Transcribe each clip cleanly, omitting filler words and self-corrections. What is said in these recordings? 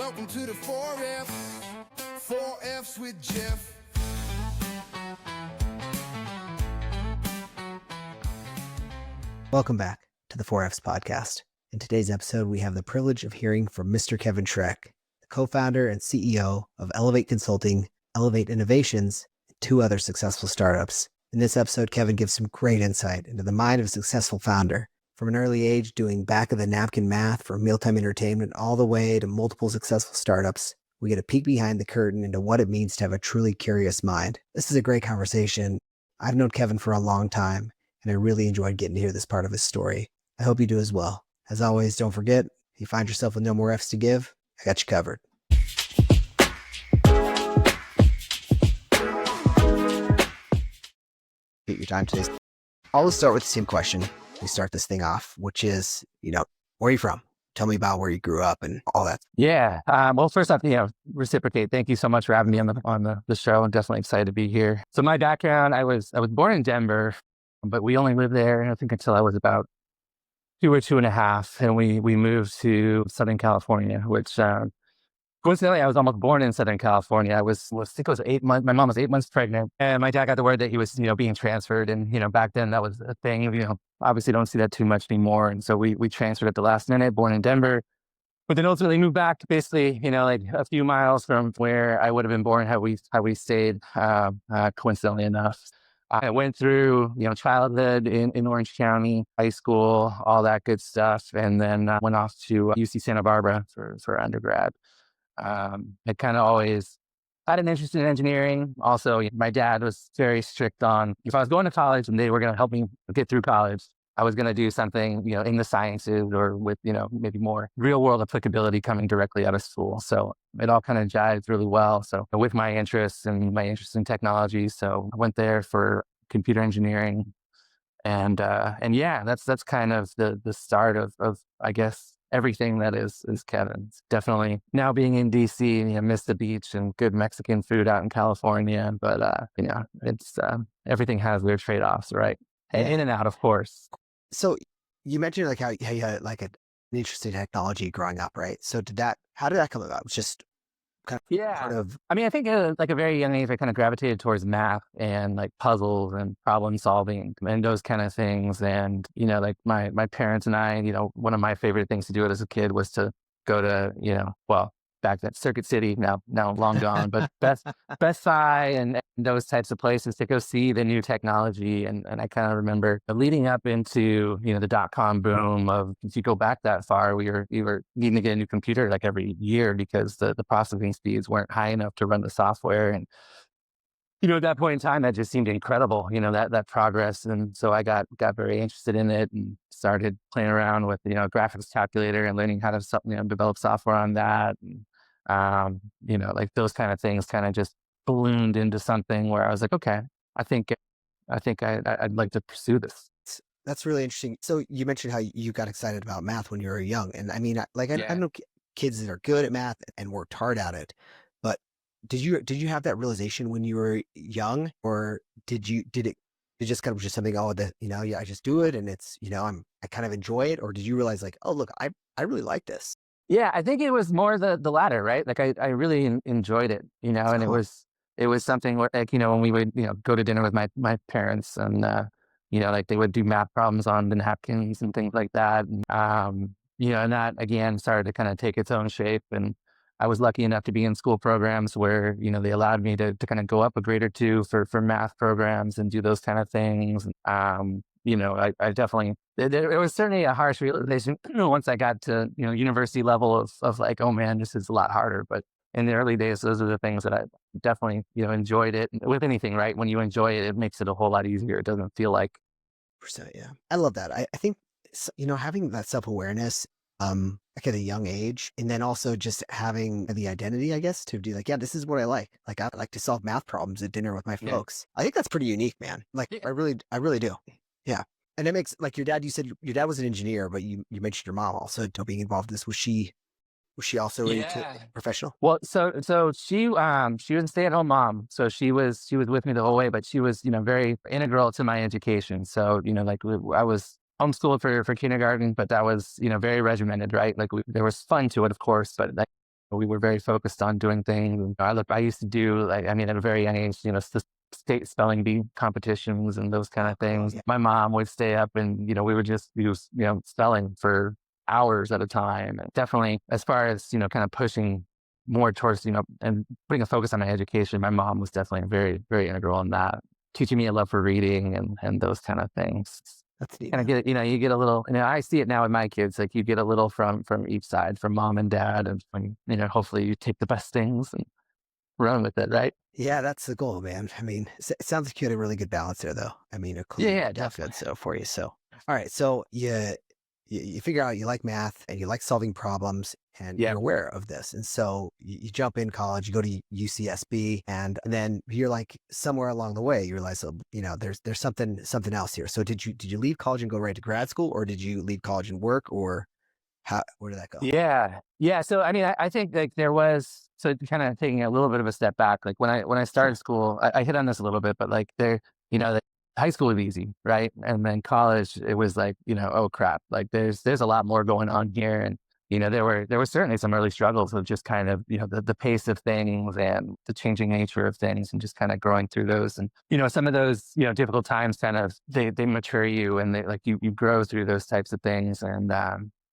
Welcome to the 4 F's with Jeff. Welcome back to the 4Fs podcast. In today's episode, we have the privilege of hearing from Mr. Kevin Schreck, the co-founder and CEO of Elevate Consulting, Elevate Innovations, and 2 other successful startups. In this episode, Kevin gives some great insight into the mind of a successful founder. From an early age, doing back-of-the-napkin math for mealtime entertainment all the way to multiple successful startups, we get a peek behind the curtain into what it means to have a truly curious mind. This is a great conversation. I've known Kevin for a long time, and I really enjoyed getting to hear this part of his story. I hope you do as well. As always, don't forget, if you find yourself with no more F's to give, I got you covered. Take your time today. I'll start with the same question. We start this thing off, which is, where are you from? Tell me about where you grew up and all that. Yeah. Well, first off, reciprocate. Thank you so much for having me on the show. I'm definitely excited to be here. So my background, I was born in Denver, but we only lived there, I think, until I was about 2 or 2.5, and we moved to Southern California, which coincidentally, I was almost born in Southern California. I think it was 8 months. My mom was 8 months pregnant, and my dad got the word that he was, being transferred. And back then that was a thing. Obviously don't see that too much anymore. And so we transferred at the last minute. Born in Denver, but then ultimately moved back to basically, like a few miles from where I would have been born had we stayed. Coincidentally enough, I went through childhood in Orange County, high school, all that good stuff, and then went off to UC Santa Barbara for undergrad. I kind of always had an interest in engineering. Also, my dad was very strict on if I was going to college and they were going to help me get through college, I was going to do something, in the sciences or with, maybe more real world applicability coming directly out of school. So it all kind of jived really well. So with my interests and my interest in technology, so I went there for computer engineering, and yeah, that's kind of the start of I guess everything that is Kevin. Definitely now being in DC, miss the beach and good Mexican food out in California. But, it's everything has their trade-offs, right? And in and out, of course. So you mentioned how you had an interest in technology growing up, right? So how did that come about? It was just kind of I mean, I think like a very young age, I kind of gravitated towards math and like puzzles and problem solving and those kind of things. And, like my parents and I, one of my favorite things to do as a kid was to go to, back then Circuit City, now long gone, but Best Buy and those types of places to go see the new technology. And I kind of remember leading up into, the .com boom of, if you go back that far, we were needing to get a new computer like every year because the processing speeds weren't high enough to run the software. And, at that point in time, that just seemed incredible, that progress. And so I got very interested in it and started playing around with, a graphics calculator and learning how to develop software on that. And, like those kind of things kind of just ballooned into something where I was like, okay, I think I'd like to pursue this. That's really interesting. So you mentioned how you got excited about math when you were young. And I mean, I know kids that are good at math and worked hard at it, but did you have that realization when you were young, or did it just kind of just something, I just do it and it's, I kind of enjoy it? Or did you realize like, oh, look, I really like this? Yeah, I think it was more the latter, right? Like I really enjoyed it, and it was something where, like, when we would, go to dinner with my parents and, like they would do math problems on the napkins and things like that. And, and that again started to kind of take its own shape. And I was lucky enough to be in school programs where, they allowed me to kind of go up a grade or two for math programs and do those kind of things. I definitely, it was certainly a harsh realization once I got to, university level of like, oh man, this is a lot harder. But in the early days, those are the things that I definitely, enjoyed it. With anything, right? When you enjoy it, it makes it a whole lot easier. It doesn't feel like. Yeah. I love that. I think, having that self-awareness, like at a young age, and then also just having the identity, I guess, to be like, yeah, this is what I like. Like I like to solve math problems at dinner with my folks. I think that's pretty unique, man. Like I really do. Yeah. And it makes, like, your dad, you said your dad was an engineer, but you mentioned your mom also being involved in this. Was she also into professional? Well, so she was a stay-at-home mom. So she was with me the whole way, but she was, very integral to my education. So, like I was homeschooled for kindergarten, but that was, very regimented, right? Like there was fun to it, of course, but like we were very focused on doing things. And I used to do like, I mean, at a very young age, state spelling bee competitions and those kind of things. Yeah. My mom would stay up and, we would just use, spelling for hours at a time. And definitely as far as, kind of pushing more towards, and putting a focus on my education, my mom was definitely very, very integral in that, teaching me a love for reading and those kind of things. That's neat. Kind of get, you get a little, I see it now with my kids, like you get a little from each side, from mom and dad. And when, hopefully you take the best things and run with it, right? Yeah, that's the goal, man. I mean, it sounds like you had a really good balance there, though. I mean, a clean, Yeah, tough definitely. good so for you. So, all right. So you figure out you like math and you like solving problems and Yeah. you're aware of this. And so you jump in college, you go to UCSB, and then you're like somewhere along the way, you realize, there's something else here. So did you leave college and go right to grad school, or did you leave college and work, or where did that go? Yeah. Yeah. So, I mean, I think like there was, so kind of taking a little bit of a step back, like when I started school, I hit on this a little bit, but like the high school was easy, right? And then college, it was like, oh crap, like there's a lot more going on here. And, there were certainly some early struggles of just kind of, the pace of things and the changing nature of things and just kind of growing through those. And, some of those, difficult times kind of, they mature you and they like you grow through those types of things. And,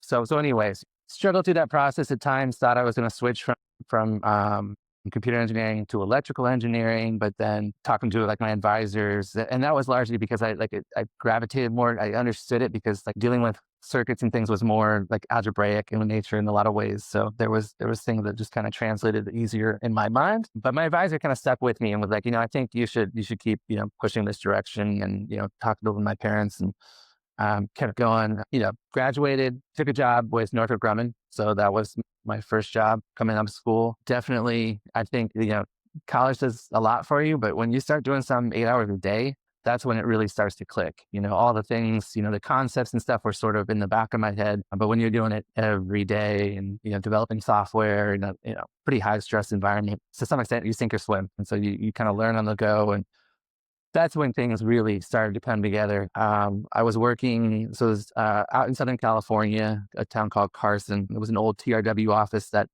so anyways, struggled through that process at times, thought I was going to switch from computer engineering to electrical engineering, but then talking to like my advisors, and that was largely because I gravitated more. I understood it because like dealing with circuits and things was more like algebraic in nature in a lot of ways. So there was things that just kind of translated easier in my mind. But my advisor kind of stuck with me and was like, I think you should keep pushing this direction, and talked to my parents and kept going, graduated, took a job with Northrop Grumman. So that was my first job coming out of school. Definitely, I think, college does a lot for you, but when you start doing some 8 hours a day, that's when it really starts to click. All the things, the concepts and stuff were sort of in the back of my head. But when you're doing it every day and, developing software in a, pretty high stress environment, to some extent, you sink or swim. And so you kind of learn on the go, and that's when things really started to come together. I was working, so it was out in Southern California, a town called Carson. It was an old TRW office that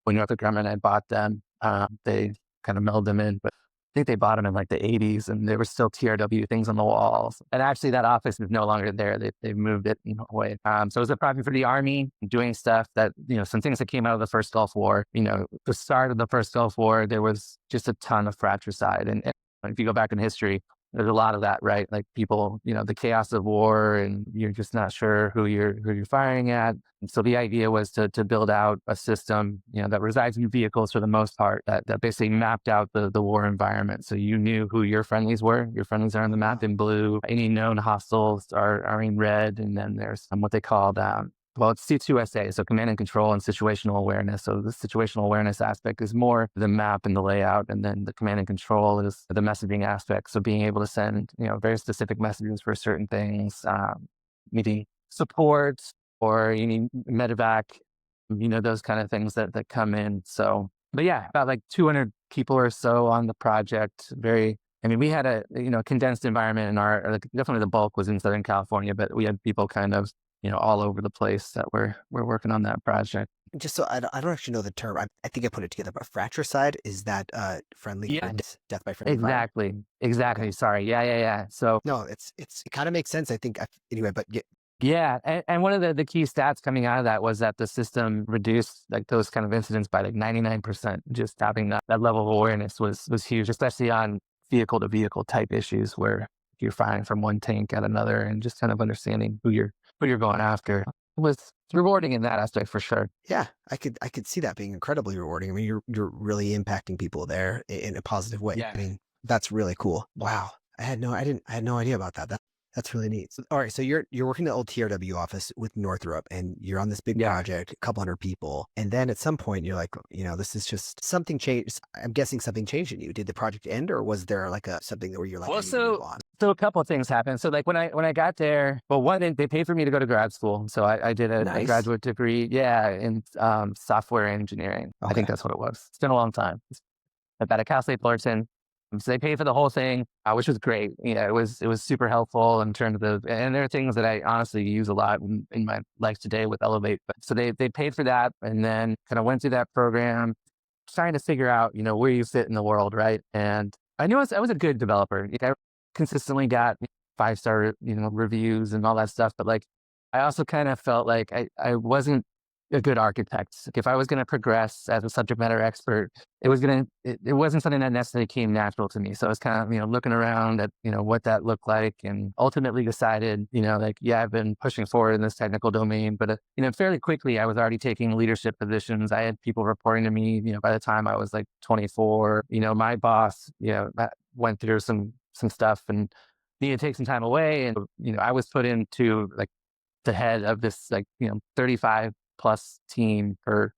when Northrop Grumman had bought them, they kind of melded them in. But I think they bought them in like the 80s, and there were still TRW things on the walls. And actually, that office is no longer there. They moved it away. So it was a project for the Army, doing stuff that, some things that came out of the first Gulf War. The start of the first Gulf War, there was just a ton of fratricide. And if you go back in history, there's a lot of that, right? Like people, the chaos of war, and you're just not sure who you're firing at. And so the idea was to build out a system, that resides in vehicles for the most part, that basically mapped out the war environment. So you knew who your friendlies were. Your friendlies are on the map in blue. Any known hostiles are in red. And then there's what they called it's C2SA, so command and control and situational awareness. So the situational awareness aspect is more the map and the layout, and then the command and control is the messaging aspect. So being able to send, very specific messages for certain things, needing support, or you need medevac, those kind of things that come in. So, but yeah, about like 200 people or so on the project. We had a condensed environment in like definitely the bulk was in Southern California, but we had people kind of all over the place that we're working on that project. Just so I don't actually know the term. I think I put it together, but fratricide, is that friendly Yeah, death by friendly fire? Exactly. Okay. Sorry. Yeah. So No, it kind of makes sense, I think. Anyway, but yeah, and one of the key stats coming out of that was that the system reduced like those kind of incidents by like 99%. Just having that level of awareness was huge, especially on vehicle to vehicle type issues where you're firing from one tank at another, and just kind of understanding who you're going after. It was rewarding in that aspect for sure. Yeah, I could see that being incredibly rewarding. I mean, you're really impacting people there in a positive way. Yeah. I mean, that's really cool. Wow. I had no idea about that. That's really neat. So, all right, so you're working the old TRW office with Northrop, and you're on this big project, a couple hundred people, and then at some point you're like, this is just something changed. I'm guessing something changed in you. Did the project end, or was there like something where you're like, I need to move on? So a couple of things happened. So like when I got there, one, they paid for me to go to grad school, so I did a graduate degree, in software engineering. Okay. I think that's what it was. It's been a long time. About a Cal State Fullerton. So they paid for the whole thing, which was great. It was super helpful in terms of, and there are things that I honestly use a lot in my life today with Elevate. But so they paid for that, and then kind of went through that program, trying to figure out, where you fit in the world, right? And I knew I was a good developer. I consistently got 5-star, reviews and all that stuff. But like, I also kind of felt like I wasn't a good architect. Like, if I was going to progress as a subject matter expert, it wasn't something that necessarily came natural to me. So I was kind of, looking around at, what that looked like, and ultimately decided, like, yeah, I've been pushing forward in this technical domain, but, fairly quickly, I was already taking leadership positions. I had people reporting to me, by the time I was like 24. My boss, went through some stuff and needed to take some time away. And, I was put into like the head of this, like, 35 plus team for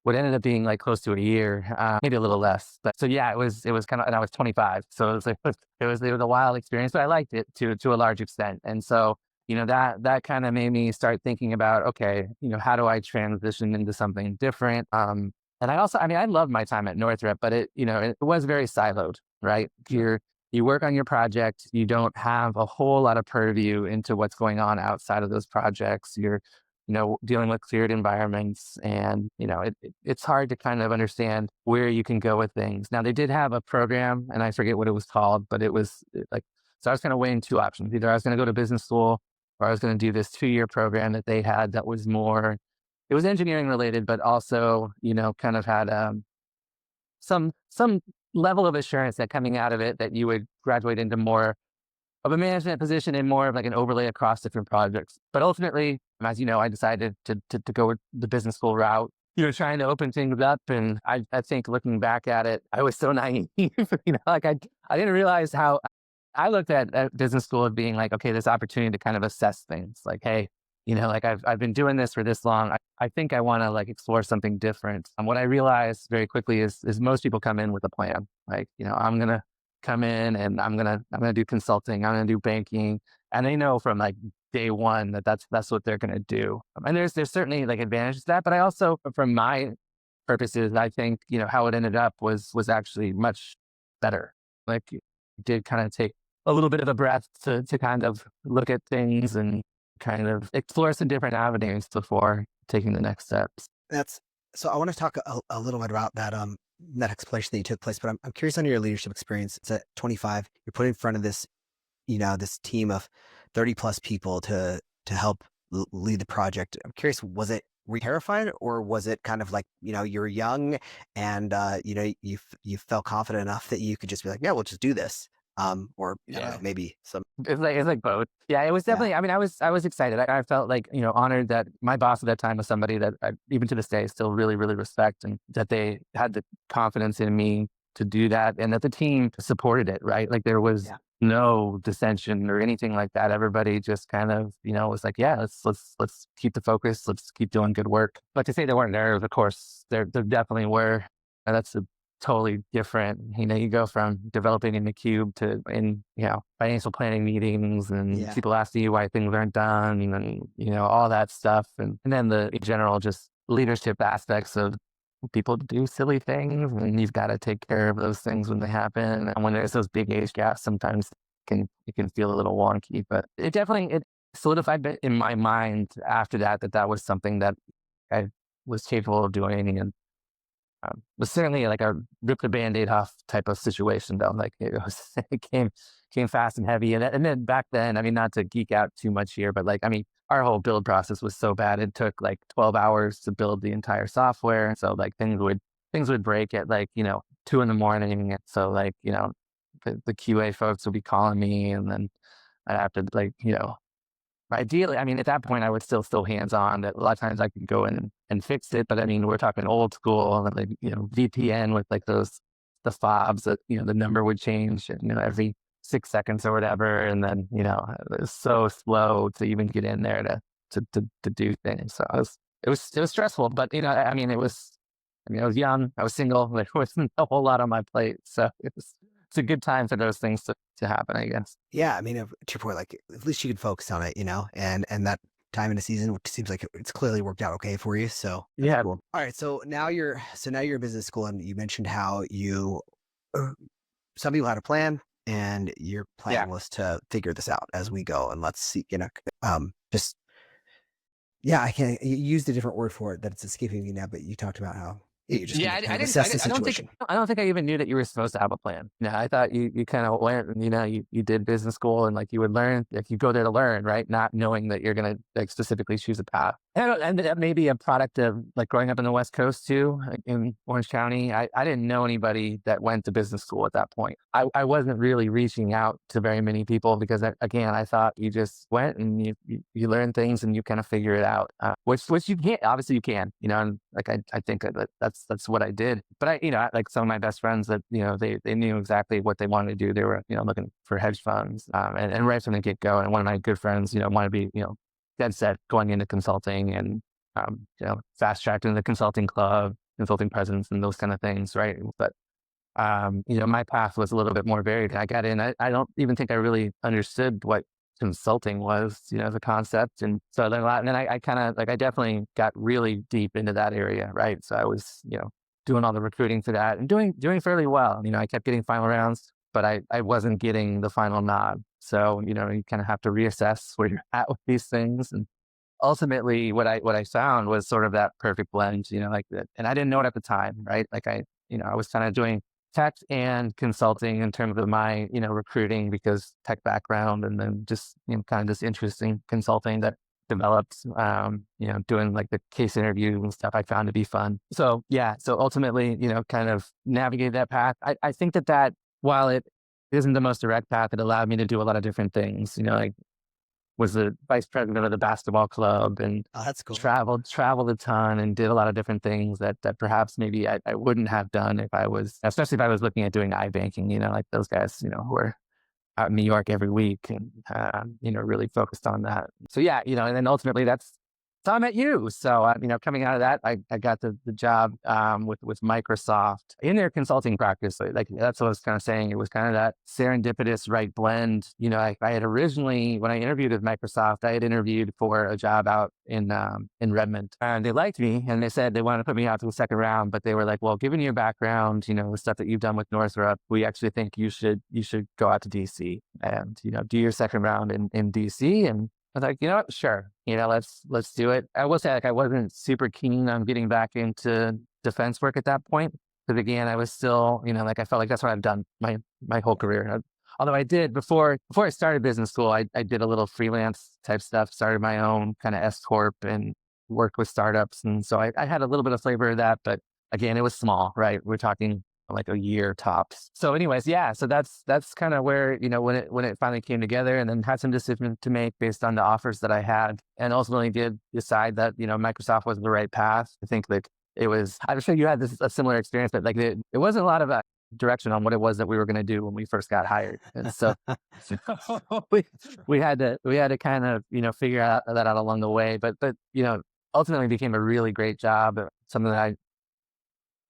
what ended up being like close to a year, maybe a little less. But so yeah, it was kind of, and I was 25, so it was like it was a wild experience, but I liked it to a large extent. And so that kind of made me start thinking about, okay, how do I transition into something different? And I also, I love my time at Northrop, but it was very siloed, right? You work on your project, you don't have a whole lot of purview into what's going on outside of those projects. You're dealing with cleared environments, and, it's hard to kind of understand where you can go with things. Now, they did have a program, and I forget what it was called, but it was like, so I was kind of weighing two options. Either I was going to go to business school, or I was going to do this 2-year program that they had that was more, it was engineering related, but also, kind of had some level of assurance that coming out of it, that you would graduate into more of a management position and more of like an overlay across different projects. But ultimately, as you know, I decided to go with the business school route, trying to open things up. And I think looking back at it, I was so naive, like I didn't realize how I looked at business school as being like, okay, this opportunity to kind of assess things like, hey, like I've been doing this for this long. I think I want to like explore something different. And what I realized very quickly is most people come in with a plan. Like, I'm going to come in and I'm going to do consulting. I'm going to do banking. And they know from like day one that that's what they're going to do. And there's certainly like advantages to that. But I also, from my purposes, I think, how it ended up was actually much better. Like, it did kind of take a little bit of a breath to kind of look at things and kind of explore some different avenues before taking the next steps. So I want to talk a little bit about that exploration that you took place, but I'm curious on your leadership experience. It's at 25, you're put in front of this, this team of 30 plus people to help lead the project. I'm curious, were you terrified, or was it kind of like, you were young and, you felt confident enough that you could just be like, yeah, we'll just do this. Or I don't know, maybe some. It's like both. Yeah, it was definitely. Yeah. I was excited. I felt like, honored that my boss at that time was somebody that I, even to this day, still really, really respect, and that they had the confidence in me to do that, and that the team supported it. Right, like there was no dissension or anything like that. Everybody just kind of, was like, yeah, let's keep the focus. Let's keep doing good work. But to say there weren't nerves, of course, there definitely were. And that's a totally different. You go from developing in the cube to in, financial planning meetings and people asking you why things aren't done, and, all that stuff. And then the general just leadership aspects of people do silly things, and you've got to take care of those things when they happen. And when there's those big age gaps, sometimes it can feel a little wonky, but it solidified in my mind after that was something that I was capable of doing. And was certainly like a rip the Band-Aid off type of situation, though. Like, it came fast and heavy. And then back then, not to geek out too much here, but like, our whole build process was so bad. It took like 12 hours to build the entire software. So like things would break at like, 2 a.m. So like, the QA folks would be calling me, and then I'd have to like, ideally, at that point, I was still hands-on. That a lot of times I could go in and fix it, but we're talking old school, and like, VPN with like the fobs that, the number would change, every 6 seconds or whatever. And then, it was so slow to even get in there to do things. So it was stressful, but, I was young, I was single, there wasn't a whole lot on my plate. So it's a good time for those things to happen, I guess. Yeah. To your point, like, at least you could focus on it, and that time in the season, which seems like it's clearly worked out okay for you. So that's cool. All right. So now you're in business school, and you mentioned how you some people had a plan, and your Yeah. plan was to figure this out as we go, and let's see, just yeah, I can't. You used a different word for it that it's escaping me now, but you talked about how you just Yeah, kind I of didn't. assess the I don't think. situation. I don't think I even knew that you were supposed to have a plan. I thought you kind of went and you did business school and like you would learn, like you go there to learn, right? Not knowing that you're gonna like specifically choose a path. And that may be a product of like growing up in the West Coast too, like, in Orange County. I didn't know anybody that went to business school at that point. I wasn't really reaching out to very many people because again, I thought you just went and you learn things and you kind of figure it out, which you can't. Obviously, you can. And like I think that that's what I did. But like some of my best friends that they knew exactly what they wanted to do. They were looking for hedge funds, and right from the get go. And one of my good friends wanted to be dead set going into consulting and fast tracked into the consulting club, consulting presence, and those kind of things, right? But my path was a little bit more varied. I got in. I don't even think I really understood what consulting was, as a concept, and so I learned a lot. And then I kind of I definitely got really deep into that area, right? So I was doing all the recruiting for that and doing fairly well. I kept getting final rounds, but I wasn't getting the final nod. So you kind of have to reassess where you're at with these things. And ultimately, what I found was sort of that perfect blend, like that. And I didn't know it at the time, right? Like I was kind of doing tech and consulting in terms of my, recruiting because tech background, and then just, kind of this interesting consulting that developed, doing like the case interview and stuff I found to be fun. So yeah, so ultimately, kind of navigate that path. I think that while it isn't the most direct path, it allowed me to do a lot of different things, like was the vice president of the basketball club and Oh, that's cool. traveled a ton and did a lot of different things that perhaps maybe I wouldn't have done especially if I was looking at doing iBanking, like those guys, who were out in New York every week and, really focused on that. So yeah, and then ultimately that's how I met you. So, coming out of that, I got the job with Microsoft in their consulting practice. Like that's what I was kind of saying. It was kind of that serendipitous right blend. I had originally, when I interviewed with Microsoft, I had interviewed for a job out in Redmond, and they liked me, and they said they wanted to put me out to the second round, but they were like, well, given your background, the stuff that you've done with Northrop, we actually think you should go out to DC and do your second round in DC. And I was like, you know what? Sure. Let's do it. I will say, like, I wasn't super keen on getting back into defense work at that point. Because again, I was still, I felt like that's what I've done my whole career. Although I did before I started business school, I did a little freelance type stuff, started my own kind of S Corp and worked with startups. And so I had a little bit of flavor of that, but again, it was small, right? We're talking like a year tops. So anyways, yeah, so that's kind of where, when it finally came together, and then had some decisions to make based on the offers that I had, and ultimately did decide that, Microsoft was the right path. I think like it was, I'm sure you had a similar experience, but like it wasn't a lot of direction on what it was that we were going to do when we first got hired. And so, we had to kind of, figure that out along the way, but ultimately became a really great job, something that I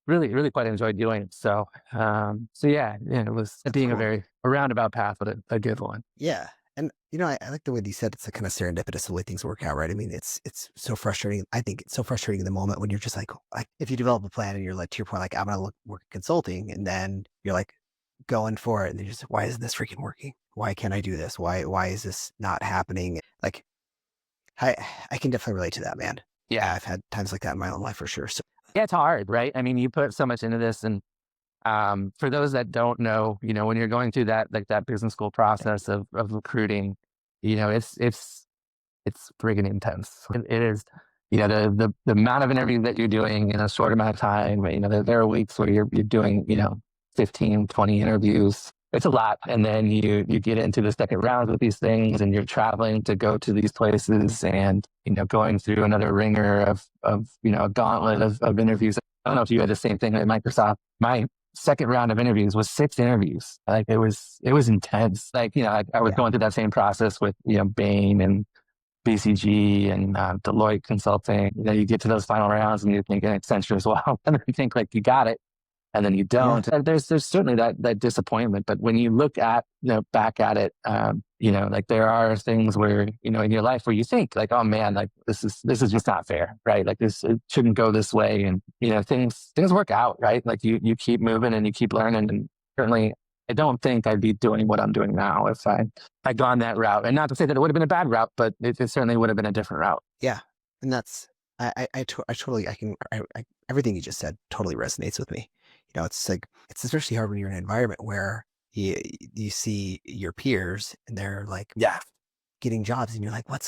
really, really quite enjoyed doing. So, yeah, it was being cool. a roundabout path, but a good one. Yeah. And, I like the way you said it's a kind of serendipitous the way things work out, right? I mean, it's so frustrating. I think it's so frustrating in the moment when you're just like if you develop a plan and you're like, to your point, like, I'm going to work in consulting, and then you're like going for it. And you're just, why isn't this freaking working? Why can't I do this? Why is this not happening? Like, I can definitely relate to that, man. Yeah. I've had times like that in my own life for sure. So Yeah, it's hard, right? I mean, you put so much into this, and for those that don't know, when you're going through that business school process of recruiting, it's friggin' intense. It is, the amount of interviews that you're doing in a short amount of time. There are weeks where you're doing 15, 20 interviews. It's a lot, and then you get into the second round with these things, and you're traveling to go to these places, and going through another ringer of a gauntlet of interviews. I don't know if you had the same thing at Microsoft. My second round of interviews was 6 interviews. Like it was intense. Like I was going through that same process with Bain and BCG and Deloitte Consulting. You get to those final rounds and you're thinking Accenture as well, and then you think like you got it, and then you don't. And there's certainly that disappointment. But when you look at back at it, like there are things where in your life where you think like, oh man, like this is just not fair, right? Like it shouldn't go this way, and things work out, right? Like you keep moving and you keep learning, and certainly I don't think I'd be doing what I'm doing now if I'd gone that route. And not to say that it would have been a bad route, but it certainly would have been a different route. Yeah. And that's, everything you just said totally resonates with me. It's like, it's especially hard when you're in an environment where you see your peers and they're like, Yeah. getting jobs and you're like, what?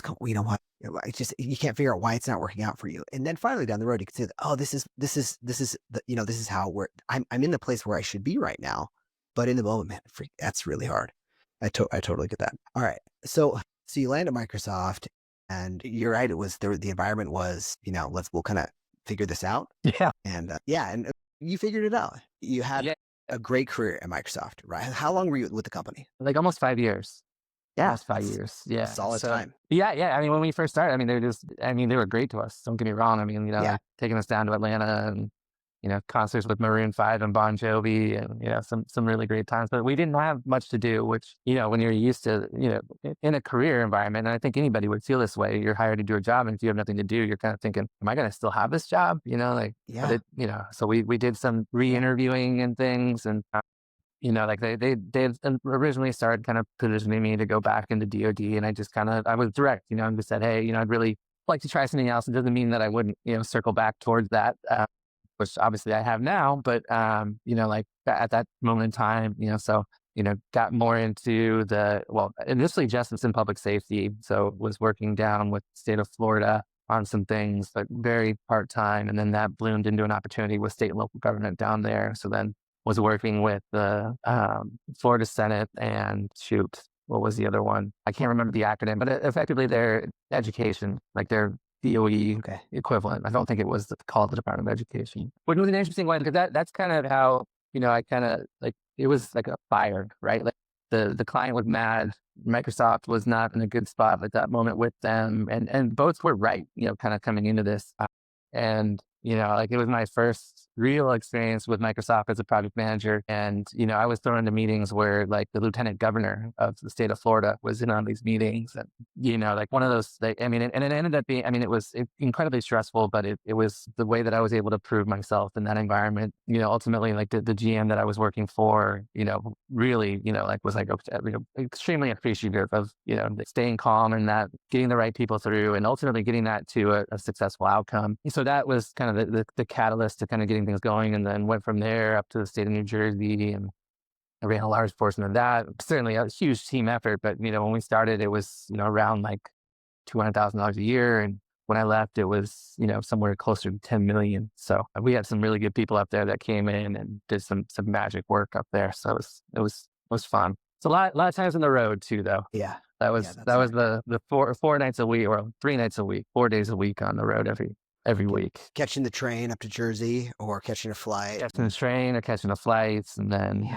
I just, you can't figure out why it's not working out for you. And then finally down the road, you can say, oh, this is this is how I'm in the place where I should be right now. But in the moment, man, that's really hard. I totally get that. All right. So you land at Microsoft and you're right. It was the environment was, we'll kind of figure this out. Yeah. And and you figured it out. You had a great career at Microsoft, right? How long were you with the company? Like almost 5 years. Yeah. Almost 5 years. Yeah. Solid time. Yeah. Yeah. I mean, when we first started, I mean, they were great to us. Don't get me wrong. I mean, like taking us down to Atlanta and, concerts with Maroon 5 and Bon Jovi and, some really great times, but we didn't have much to do, which, when you're used to, in a career environment, and I think anybody would feel this way, you're hired to do a job. And if you have nothing to do, you're kind of thinking, am I going to still have this job? So we did some re-interviewing and things and, like they originally started kind of positioning me to go back into DoD, and I was direct, and just said, hey, I'd really like to try something else. It doesn't mean that I wouldn't, circle back towards that, which obviously I have now, but like at that moment in time, got more into initially justice and public safety. So was working down with the state of Florida on some things, but very part-time. And then that bloomed into an opportunity with state and local government down there. So then was working with the Florida Senate and what was the other one? I can't remember the acronym, but effectively their education, like their DOE equivalent. I don't think it was called the Department of Education. But it was an interesting one because that's kind of how, I kind of like, it was like a fire, right? Like the client was mad. Microsoft was not in a good spot at that moment with them. And both were right, kind of coming into this. And, like it was my first real experience with Microsoft as a project manager. And, I was thrown into meetings where like the lieutenant governor of the state of Florida was in on these meetings. And, like one of those, and it ended up being, it was incredibly stressful, but it was the way that I was able to prove myself in that environment. Ultimately like the GM that I was working for, really, was like, extremely appreciative of, staying calm and that getting the right people through and ultimately getting that to a successful outcome. So that was kind of the catalyst to kind of getting things going, and then went from there up to the state of New Jersey, and I ran a large portion of that. Certainly a huge team effort, but when we started, it was around like $200,000 a year, and when I left, it was somewhere closer to 10 million. So we had some really good people up there that came in and did some magic work up there. So it was fun. It's a lot of times on the road too, though. Yeah, that was the 4 nights a week or 3 nights a week, 4 days a week on the road every week. Catching the train up to Jersey or catching a flight. Catching the train or catching the flights. And then,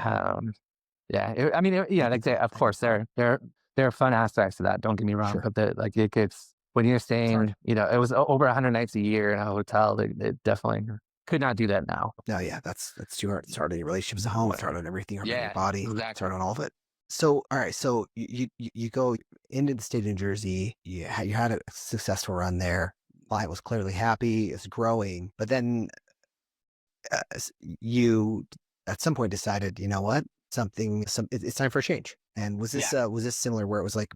of course, there are fun aspects to that. Don't get me wrong. Sure. But it gets, when you're staying, it was over 100 nights a year in a hotel. It definitely could not do that now. No, yeah, that's too hard. It's hard on your relationships at home. It's hard on everything, hard on your body. Exactly. It's hard on all of it. So, all right. So you go into the state of New Jersey. You had a successful run there. Client was clearly happy. It's growing, but then you at some point decided, you know what, it's time for a change. And was this similar where it was like,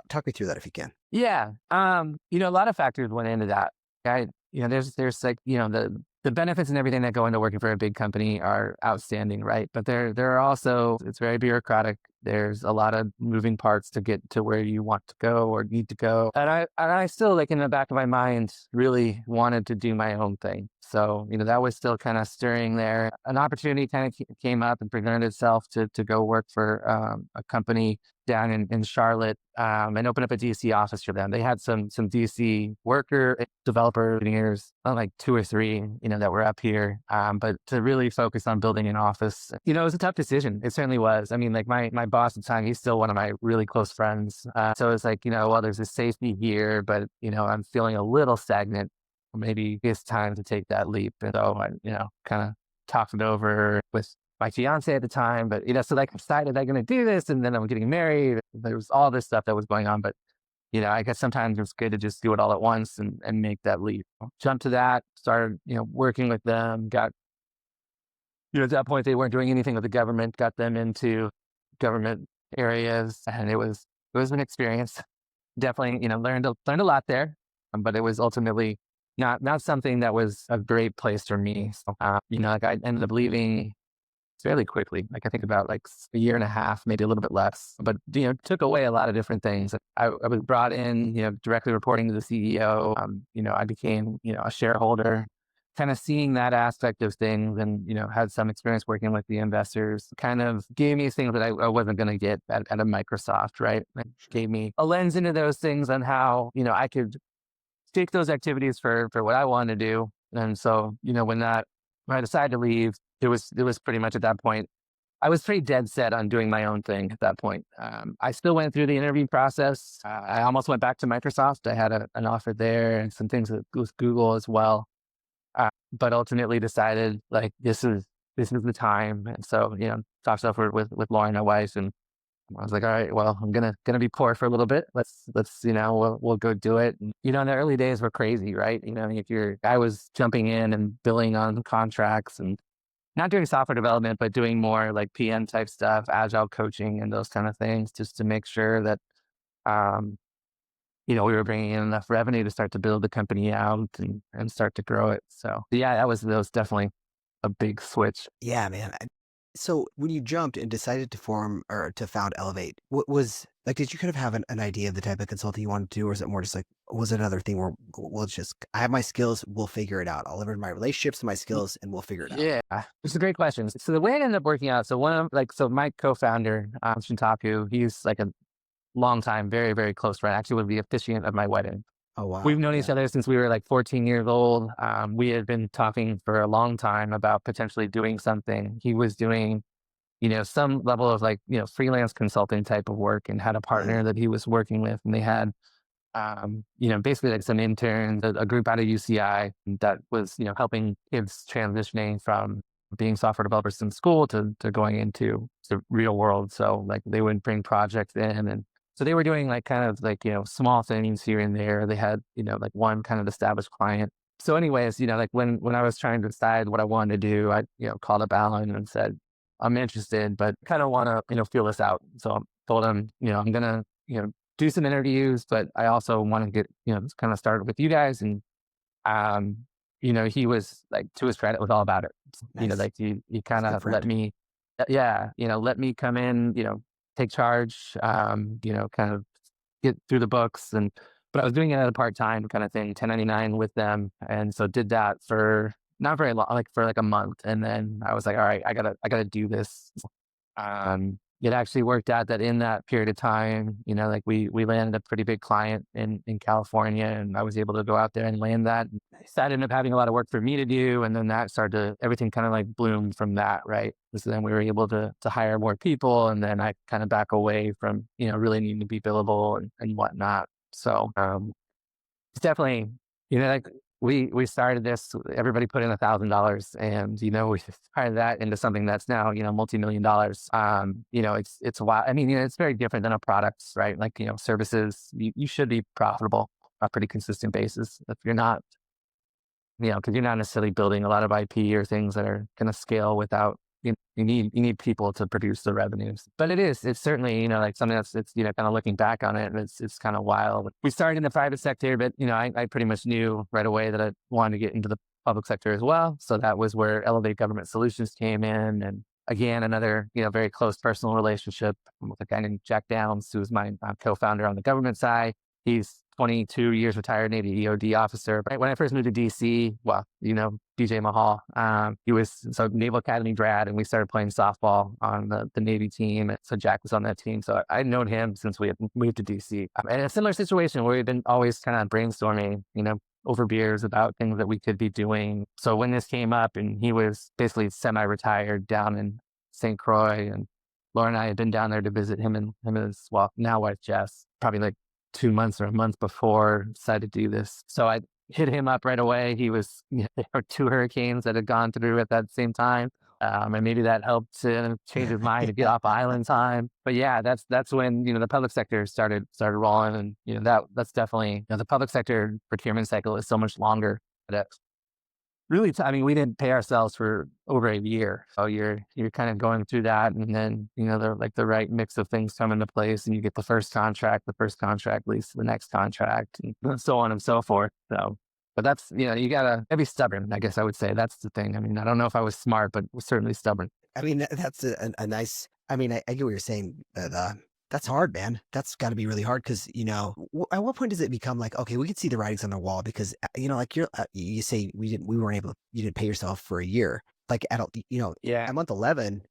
talk me through that if you can. Yeah. A lot of factors went into that. There's like, the benefits and everything that go into working for a big company are outstanding, right? But there are also, it's very bureaucratic. There's a lot of moving parts to get to where you want to go or need to go. And I still, like in the back of my mind, really wanted to do my own thing. So, that was still kind of stirring there. An opportunity kind of came up and presented itself to go work for a company down in Charlotte and open up a DC office for them. They had some DC worker developer engineers, like 2 or 3, that were up here. But to really focus on building an office, it was a tough decision. It certainly was. I mean, like my boss at the time, he's still one of my really close friends. So it's like, there's a safety here, but, I'm feeling a little stagnant. Maybe it's time to take that leap. And so I, kind of talked it over with my fiance at the time, but so like I decided I'm going to do this, and then I'm getting married. There was all this stuff that was going on, but I guess sometimes it's good to just do it all at once and make that leap. Jump to that, started working with them, got at that point, they weren't doing anything with the government, got them into government areas, and it was an experience. Definitely, learned a lot there, but it was ultimately not something that was a great place for me. So, like I ended up leaving fairly quickly. Like I think about like a year and a half, maybe a little bit less, but took away a lot of different things. I was brought in, directly reporting to the CEO. I became, a shareholder, kind of seeing that aspect of things, and had some experience working with the investors. Kind of gave me things that I wasn't going to get at a Microsoft, right? It gave me a lens into those things on how I could take those activities for what I wanted to do. And so when I decided to leave, it was pretty much at that point, I was pretty dead set on doing my own thing at that point. I still went through the interview process. I almost went back to Microsoft. I had an offer there and some things with Google as well. But ultimately decided like this is the time. And so, talked over with Lauren, my wife, and I was like, all right, well, I'm gonna be poor for a little bit. Let's we'll go do it. And, in the early days were crazy, right? If I was jumping in and billing on contracts and not doing software development, but doing more like PM type stuff, agile coaching and those kind of things, just to make sure that, we were bringing in enough revenue to start to build the company out and start to grow it. So yeah, that was definitely a big switch. Yeah, man. So when you jumped and decided to form or to found Elevate, what was like, did you kind of have an idea of the type of consulting you wanted to do? Or is it more just like, was it another thing where I have my skills, we'll figure it out. I'll leverage my relationships and my skills and we'll figure it out. Yeah, it's a great question. So the way it ended up working out, so my co-founder, Shintaku, he's like a long time, very, very close friend, actually would be officiant of my wedding. Oh, wow. We've known each other since we were like 14 years old. We had been talking for a long time about potentially doing something. He was doing, some level of like, freelance consulting type of work, and had a partner that he was working with. And they had, basically like some interns, a group out of UCI that was, helping kids transitioning from being software developers in school to going into the real world. So like they would bring projects in, and so they were doing like kind of like, small things here and there. They had, like one kind of established client. So anyways, like when I was trying to decide what I wanted to do, I, called up Alan and said, I'm interested, but kind of want to, feel this out. So I told him, I'm going to, do some interviews, but I also want to get, kind of started with you guys. And, he was like, to his credit, was all about it. Nice. Like you kind of friend. let me, let me come in, take charge, kind of get through the books. But I was doing it at a part-time kind of thing, 1099 with them. And so did that for not very long, like for like a month. And then I was like, all right, I gotta do this. It actually worked out that in that period of time, like we landed a pretty big client in California, and I was able to go out there and land that. So that ended up having a lot of work for me to do. And then that started everything kind of like bloomed from that, right? So then we were able to hire more people, and then I kind of back away from, really needing to be billable and whatnot. So it's definitely, like we started this, everybody put in $1,000, and, we started that into something that's now, multi-million dollars. It's a while. I mean, it's very different than a product, right? Like, services, you should be profitable on a pretty consistent basis. If you're not, because you're not necessarily building a lot of IP or things that are going to scale without, you need people to produce the revenues. But it's certainly, like something that's, it's, kind of looking back on it, and it's kind of wild. We started in the private sector, but, I pretty much knew right away that I wanted to get into the public sector as well. So that was where Elevate Government Solutions came in. And again, another, very close personal relationship with a guy named Jack Downs, who was my co-founder on the government side. He's 22 years retired Navy EOD officer. But when I first moved to DC, well, BJ Mahal, he was Naval Academy grad, and we started playing softball on the Navy team. So Jack was on that team. So I'd known him since we had moved to DC. And a similar situation where we've been always kind of brainstorming, over beers about things that we could be doing. So when this came up, and he was basically semi-retired down in St. Croix, and Laura and I had been down there to visit him and his, well, now wife Jess, probably like 2 months or a month before, decided to do this. So I hit him up right away. He was, there were 2 hurricanes that had gone through at that same time. And maybe that helped to change his mind to get off island time. But yeah, that's when, the public sector started rolling. And, that's definitely, the public sector procurement cycle is so much longer. That really, I mean, we didn't pay ourselves for over a year. So you're kind of going through that. And then, the right mix of things come into place and you get the first contract leads to the next contract and so on and so forth. So, but that's, you gotta be stubborn, I guess I would say. That's the thing. I mean, I don't know if I was smart, but was certainly stubborn. I mean, that's a nice, I mean, I get what you're saying. That's hard, man. That's got to be really hard because, at what point does it become like, okay, we can see the writings on the wall because, like you say you didn't pay yourself for a year. Like Yeah. at month 11,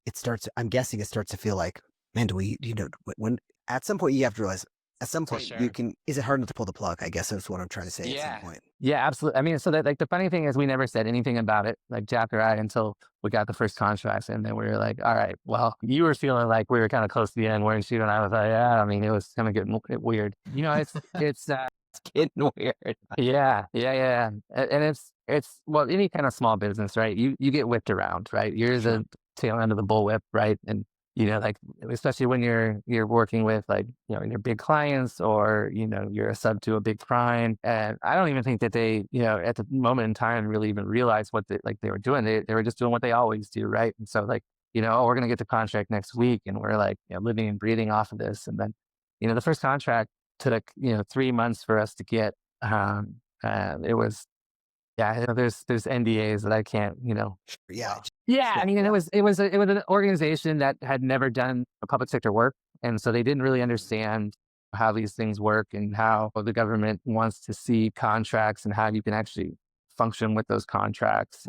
I'm guessing it starts to feel like, man, when at some point you have to realize, at some point sure. is it hard enough to pull the plug? I guess that's what I'm trying to say Yeah. at some point. Yeah, absolutely. I mean, so that the funny thing is we never said anything about it, like Jack or I, until we got the first contracts. And then we were like, all right, well, you were feeling like we were kind of close to the end, weren't you? And I was like, yeah, I mean, it was kind of getting weird. It's It's getting weird. yeah. And it's well, any kind of small business, right? You get whipped around, right? You're the tail end of the bullwhip, right? And like especially when you're working with your big clients or you're a sub to a big prime, and I don't even think that they at the moment in time really even realized what they were doing. They were just doing what they always do, right? And so oh, we're gonna get the contract next week, and we're like living and breathing off of this, and then the first contract took 3 months for us to get. It was there's NDAs that I can't Yeah. yeah, I mean, and it was an organization that had never done a public sector work, and so they didn't really understand how these things work and how the government wants to see contracts and how you can actually function with those contracts.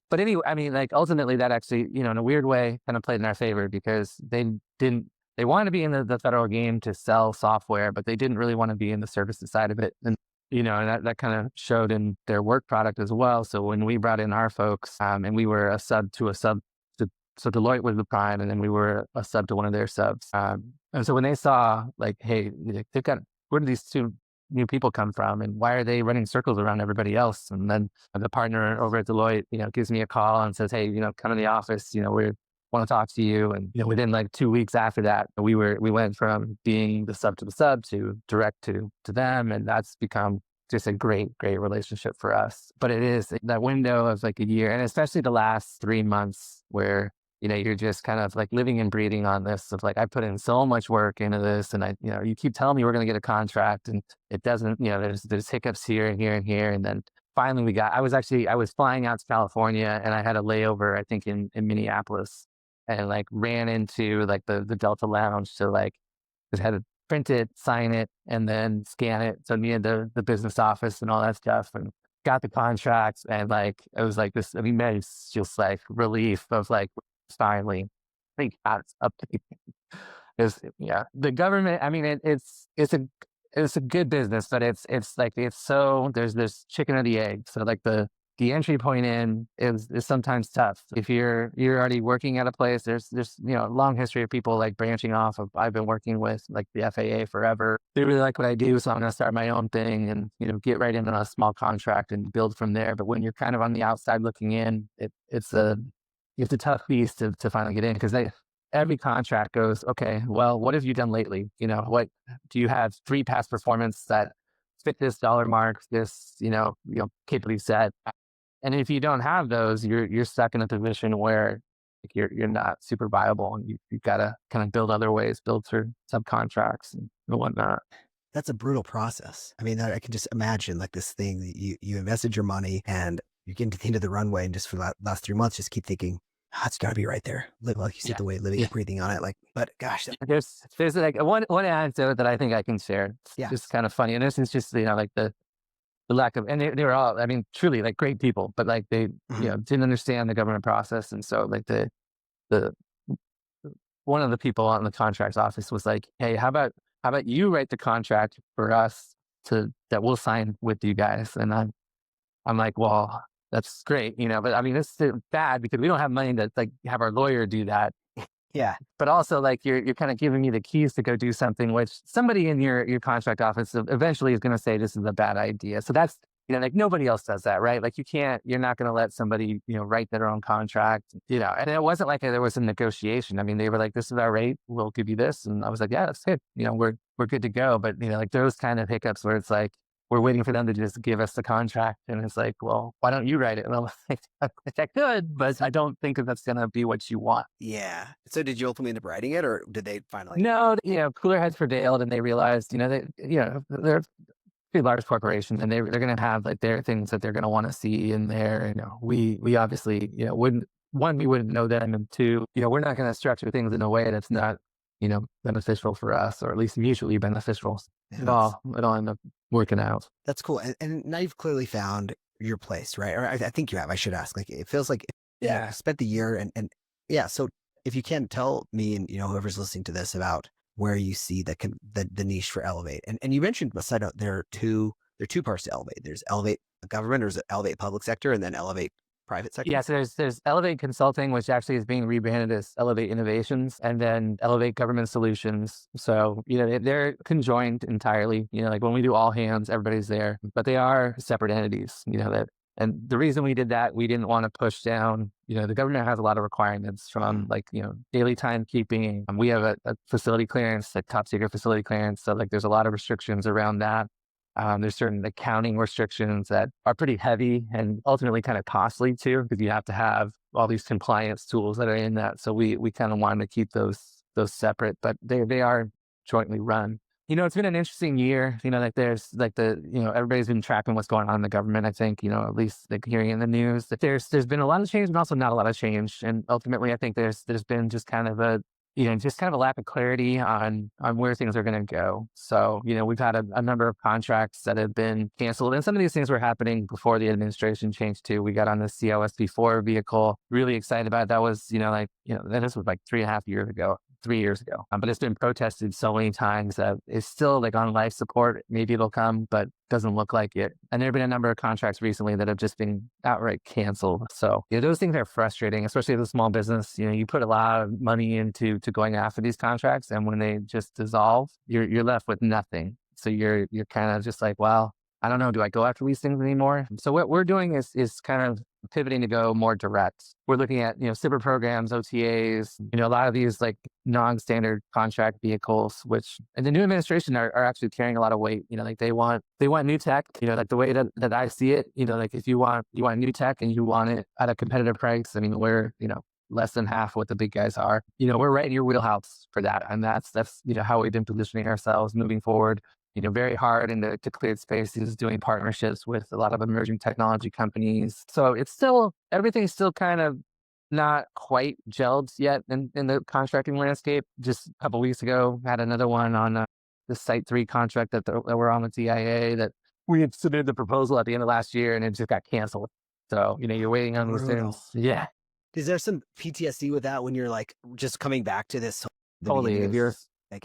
But anyway, I mean, ultimately that actually, in a weird way, kind of played in our favor because they wanted to be in the federal game to sell software, but they didn't really want to be in the services side of it. And and that kind of showed in their work product as well. So when we brought in our folks, and we were a sub to a sub, so Deloitte was the prime, and then we were a sub to one of their subs. And so when they saw hey, they've got, where do these two new people come from, and why are they running circles around everybody else? And then the partner over at Deloitte, gives me a call and says, hey, come in the office, we want to talk to you. And within 2 weeks after that, we went from being the sub to direct to them, and that's become just a great relationship for us. But it is that window of a year, and especially the last 3 months where you're just kind of living and breathing on this of I put in so much work into this, and you keep telling me we're going to get a contract, and it doesn't. There's hiccups here and here and here, and then finally I was flying out to California, and I had a layover I think in Minneapolis. And ran into the Delta Lounge to just had to print it, sign it, and then scan it. So needed the business office and all that stuff, and got the contracts, and it was this. I mean, it's just relief of finally, I think that's up to the government. I mean, it's a good business, but it's so there's chicken or the egg. So the entry point in is sometimes tough. If you're already working at a place, there's a long history of people branching off of. I've been working with the FAA forever. They really like what I do, so I'm going to start my own thing and get right into a small contract and build from there. But when you're kind of on the outside looking in, it's a tough beast to finally get in because every contract goes, okay, well, what have you done lately? What do you have 3 past performance that fit this dollar mark, this capability set? And if you don't have those, you're stuck in a position where you're not super viable, and you've got to kind of build other ways, build through subcontracts and whatnot. That's a brutal process. I mean, I can just imagine this thing that you invested your money and you're getting to the end of the runway, and just for the last 3 months, just keep thinking, it's got to be right there. Like you said, the way living and breathing on it. But gosh, there's one anecdote that I think I can share. It's just kind of funny, and this is just the lack of, and they were all, I mean, truly great people, but they, didn't understand the government process. And so the one of the people on the contracts office was hey, how about you write the contract for us that we'll sign with you guys? And I'm like, well, that's great, but I mean, it's bad because we don't have money to have our lawyer do that. Yeah. But also you're kind of giving me the keys to go do something, which somebody in your contract office eventually is going to say, this is a bad idea. So that's, nobody else does that, right? You're not going to let somebody, write their own contract, and it wasn't there was a negotiation. I mean, they were this is our rate, we'll give you this. And I was yeah, that's good. We're good to go. But, those kind of hiccups where it's we're waiting for them to just give us the contract. And it's like, well, why don't you write it? And I'm like, I could, but I don't think that that's going to be what you want. Yeah. So did you ultimately end up writing it, or did they finally? No, cooler heads prevailed, and they realized, they're pretty large corporations, and they're going to have like their things that they're going to want to see in there. We obviously, we wouldn't know them, and two, we're not going to structure things in a way that's not, beneficial for us, or at least mutually beneficial. Yeah, It'll end up working out. That's cool. And now you've clearly found your place, right? Or I think you have. I should ask. Like, it feels like you spent the year, and yeah. So if you can tell me and whoever's listening to this about where you see the niche for Elevate, and you mentioned, side note, there are two parts to Elevate. There's Elevate government, or is it Elevate public sector, and then Elevate private sector? Yeah, so there's Elevate Consulting, which actually is being rebranded as Elevate Innovations, and then Elevate Government Solutions. So, they're conjoined entirely. Like when we do all hands, everybody's there, but they are separate entities, and the reason we did that, we didn't want to push down, the government has a lot of requirements from daily timekeeping. We have a facility clearance, like top secret facility clearance. So like there's a lot of restrictions around that. There's certain accounting restrictions that are pretty heavy and ultimately kind of costly too, because you have to have all these compliance tools that are in that. So we kind of wanted to keep those separate, but they are jointly run. It's been an interesting year. Like there's like everybody's been tracking what's going on in the government. I think, at least like hearing in the news that there's been a lot of change, but also not a lot of change. And ultimately, I think there's been just kind of a lack of clarity on where things are going to go. So, we've had a number of contracts that have been canceled, and some of these things were happening before the administration changed too. We got on the COSB4 vehicle, really excited about it. That was, this was like 3 years ago. But it's been protested so many times that it's still like on life support. Maybe it'll come, but doesn't look like it. And there have been a number of contracts recently that have just been outright canceled. So those things are frustrating, especially as a small business. You put a lot of money into going after these contracts, and when they just dissolve, you're left with nothing. So you're kind of just like, well, I don't know, do I go after these things anymore? So what we're doing is kind of pivoting to go more direct. We're looking at, SIPR programs, OTAs, a lot of these like non-standard contract vehicles, which in the new administration are actually carrying a lot of weight. Like they want new tech, like the way that I see it, like if you want new tech and you want it at a competitive price, I mean, we're, less than half what the big guys are. We're right in your wheelhouse for that. And that's how we've been positioning ourselves moving forward. Very hard into cleared spaces, doing partnerships with a lot of emerging technology companies. So everything's still kind of not quite gelled yet in the contracting landscape. Just a couple of weeks ago, had another one on the Site 3 contract that we're on with DIA that we had submitted the proposal at the end of last year, and it just got canceled. So, you're waiting on these things. Yeah. Is there some PTSD with that when you're like just coming back to this? Totally. If you're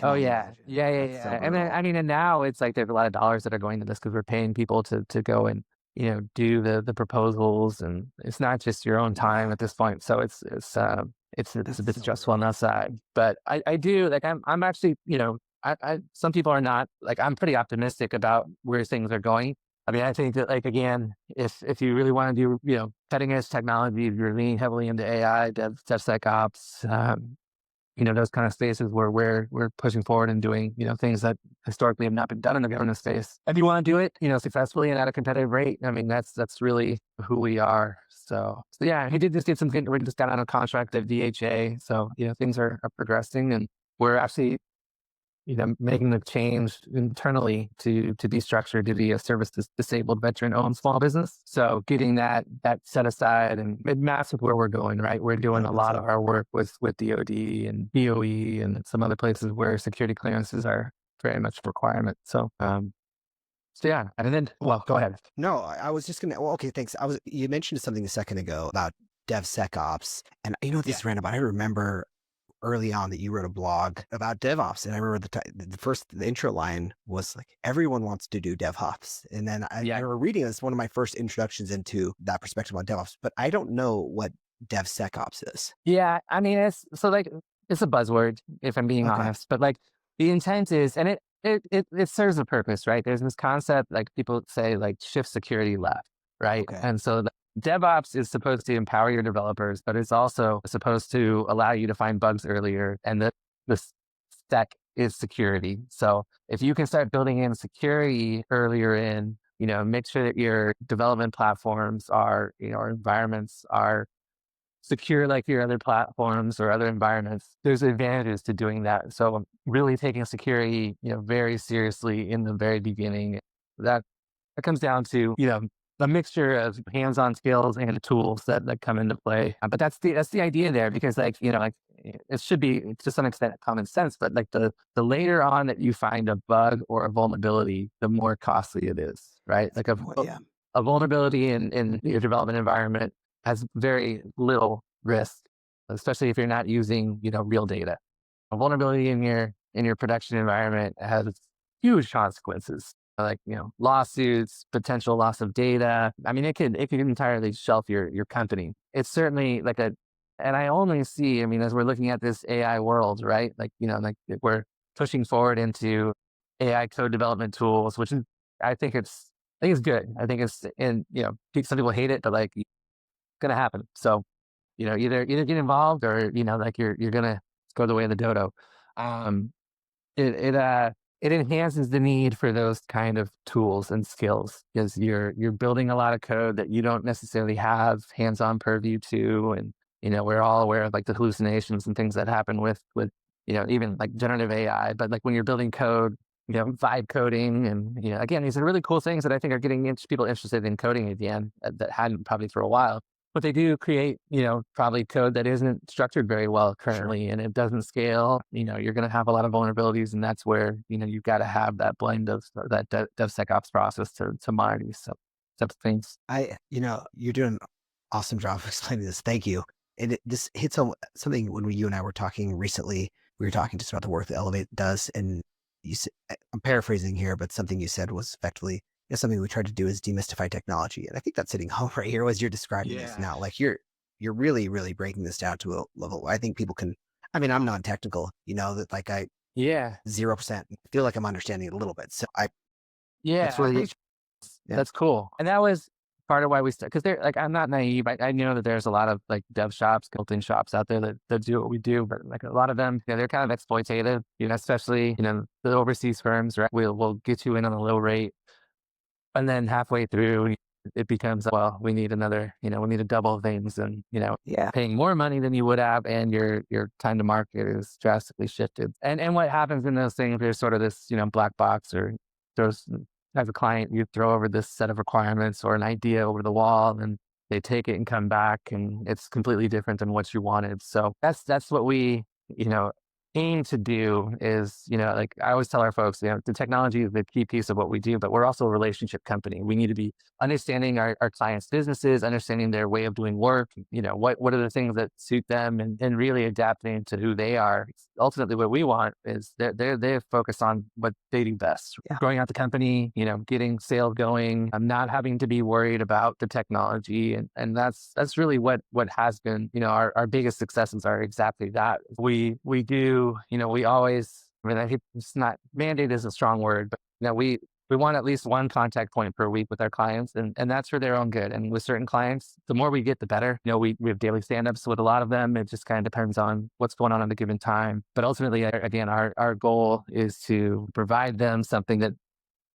Oh yeah. And now it's like there's a lot of dollars that are going to this because we're paying people to go and do the proposals, and it's not just your own time at this point. So it's a bit stressful on that side. But I do like I'm actually some people are not. Like I'm pretty optimistic about where things are going. I mean, I think that like again, if you really want to do cutting edge technology, if you're leaning heavily into AI, DevSecOps. Those kind of spaces where we're pushing forward and doing, things that historically have not been done in the governance space. If you want to do it, successfully and at a competitive rate, I mean, that's really who we are. So yeah, we just got on a contract at VHA. So, things are progressing, and we're actually, making the change internally to be structured to be a service disabled veteran-owned small business. So getting that set aside, and it maps with where we're going, right? We're doing a lot of our work with DOD and DOE and some other places where security clearances are very much a requirement. So yeah, and then, well, go ahead. No, I was just gonna. Well, okay, thanks. You mentioned something a second ago about DevSecOps, and this is random, but I remember early on that you wrote a blog about DevOps, and I remember the intro line was like, everyone wants to do DevOps, and then I remember reading this, one of my first introductions into that perspective on DevOps, but I don't know what DevSecOps is. Yeah, I mean, it's a buzzword, if I'm being honest, but like the intent is, and it serves a purpose, right? There's this concept, like people say, like shift security left, right? Okay. And so DevOps is supposed to empower your developers, but it's also supposed to allow you to find bugs earlier, and the stack is security. So if you can start building in security earlier in, make sure that your development platforms are, or environments are secure like your other platforms or other environments, there's advantages to doing that. So really taking security, very seriously in the very beginning. That comes down to, a mixture of hands-on skills and tools that come into play. But that's the idea there, because it should be to some extent common sense, but like the later on that you find a bug or a vulnerability, the more costly it is, right? Like a vulnerability in your development environment has very little risk, especially if you're not using, real data. A vulnerability in your production environment has huge consequences, like, lawsuits, potential loss of data. I mean, it could entirely shelf your company. It's certainly and I only see, as we're looking at this AI world, right? Like we're pushing forward into AI code development tools, which is, I think it's good. I think it's, and, some people hate it, but like, it's going to happen. So, either get involved or, like you're going to go the way of the dodo. Um, it enhances the need for those kind of tools and skills, because you're building a lot of code that you don't necessarily have hands-on purview to. And, we're all aware of like the hallucinations and things that happen with, even like generative AI. But like when you're building code, vibe coding and, again, these are really cool things that I think are getting people interested in coding again that hadn't probably for a while. But they do create, probably code that isn't structured very well currently, and it doesn't scale. You're going to have a lot of vulnerabilities, and that's where, you've got to have that blend of that DevSecOps process to monitor these types of things. You're doing an awesome job of explaining this. Thank you. And this hits on something when you and I were talking recently. We were talking just about the work that Elevate does, and I'm paraphrasing here, but something you said was effectively, something we tried to do is demystify technology. And I think that's hitting home right here as you're describing this now. Like you're really, really breaking this down to a level where I think people can, I'm non-technical, that like 0% feel like I'm understanding it a little bit. So that's cool. And that was part of why we started, because I'm not naive. I know that there's a lot of like dev shops, consulting shops out there that do what we do, but like a lot of them, they're kind of exploitative, especially, the overseas firms, right? We'll get you in on a low rate. And then halfway through, it becomes, well, we need another, we need to double things, and, paying more money than you would have, and your time to market is drastically shifted. And what happens in those things, there's sort of this, black box, or there's, as a client, you throw over this set of requirements or an idea over the wall, and they take it and come back, and it's completely different than what you wanted. So that's what we, aim to do is, like I always tell our folks, the technology is the key piece of what we do, but we're also a relationship company. We need to be understanding our clients' businesses, understanding their way of doing work, what are the things that suit them, and really adapting to who they are. Ultimately, what we want is they're focused on what they do best. Growing out the company, getting sales going, not having to be worried about the technology. And that's really what has been, our biggest successes are exactly that. We do, we always, I think it's not, mandate is a strong word, but we want at least one contact point per week with our clients, and that's for their own good. And with certain clients, the more we get, the better. We have daily stand-ups with a lot of them. It just kind of depends on what's going on at a given time. But ultimately, again, our goal is to provide them something that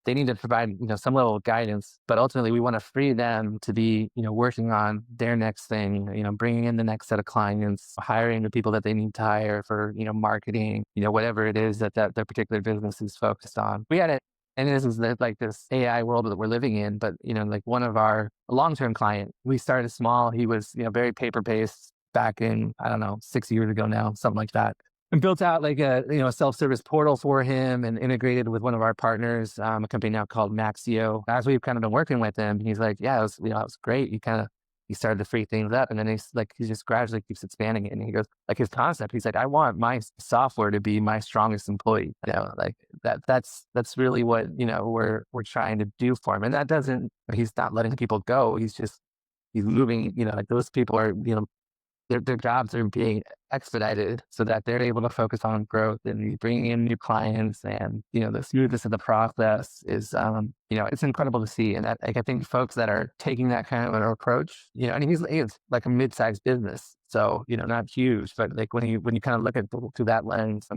they need to provide, some level of guidance, but ultimately we want to free them to be, working on their next thing, bringing in the next set of clients, hiring the people that they need to hire for, marketing, whatever it is that their particular business is focused on. We had it, and this is like this AI world that we're living in, but, like one of our long-term client, we started small. He was, very paper-based back in, 6 years ago now, something like that. And built out like a self-service portal for him, and integrated with one of our partners, a company now called Maxio. As we've kind of been working with him, he's like, yeah, it was great. He started to free things up, and then he just gradually keeps expanding it. And he goes, like his concept, he's like, I want my software to be my strongest employee. Like that's really what, we're trying to do for him. And that doesn't, he's not letting people go. He's moving, like those people are, their jobs are being expedited so that they're able to focus on growth and bringing in new clients, and the smoothness of the process is it's incredible to see. And that, like, I think folks that are taking that kind of an approach, and he's like a mid-sized business, so not huge, but like when you kind of look at it through that lens,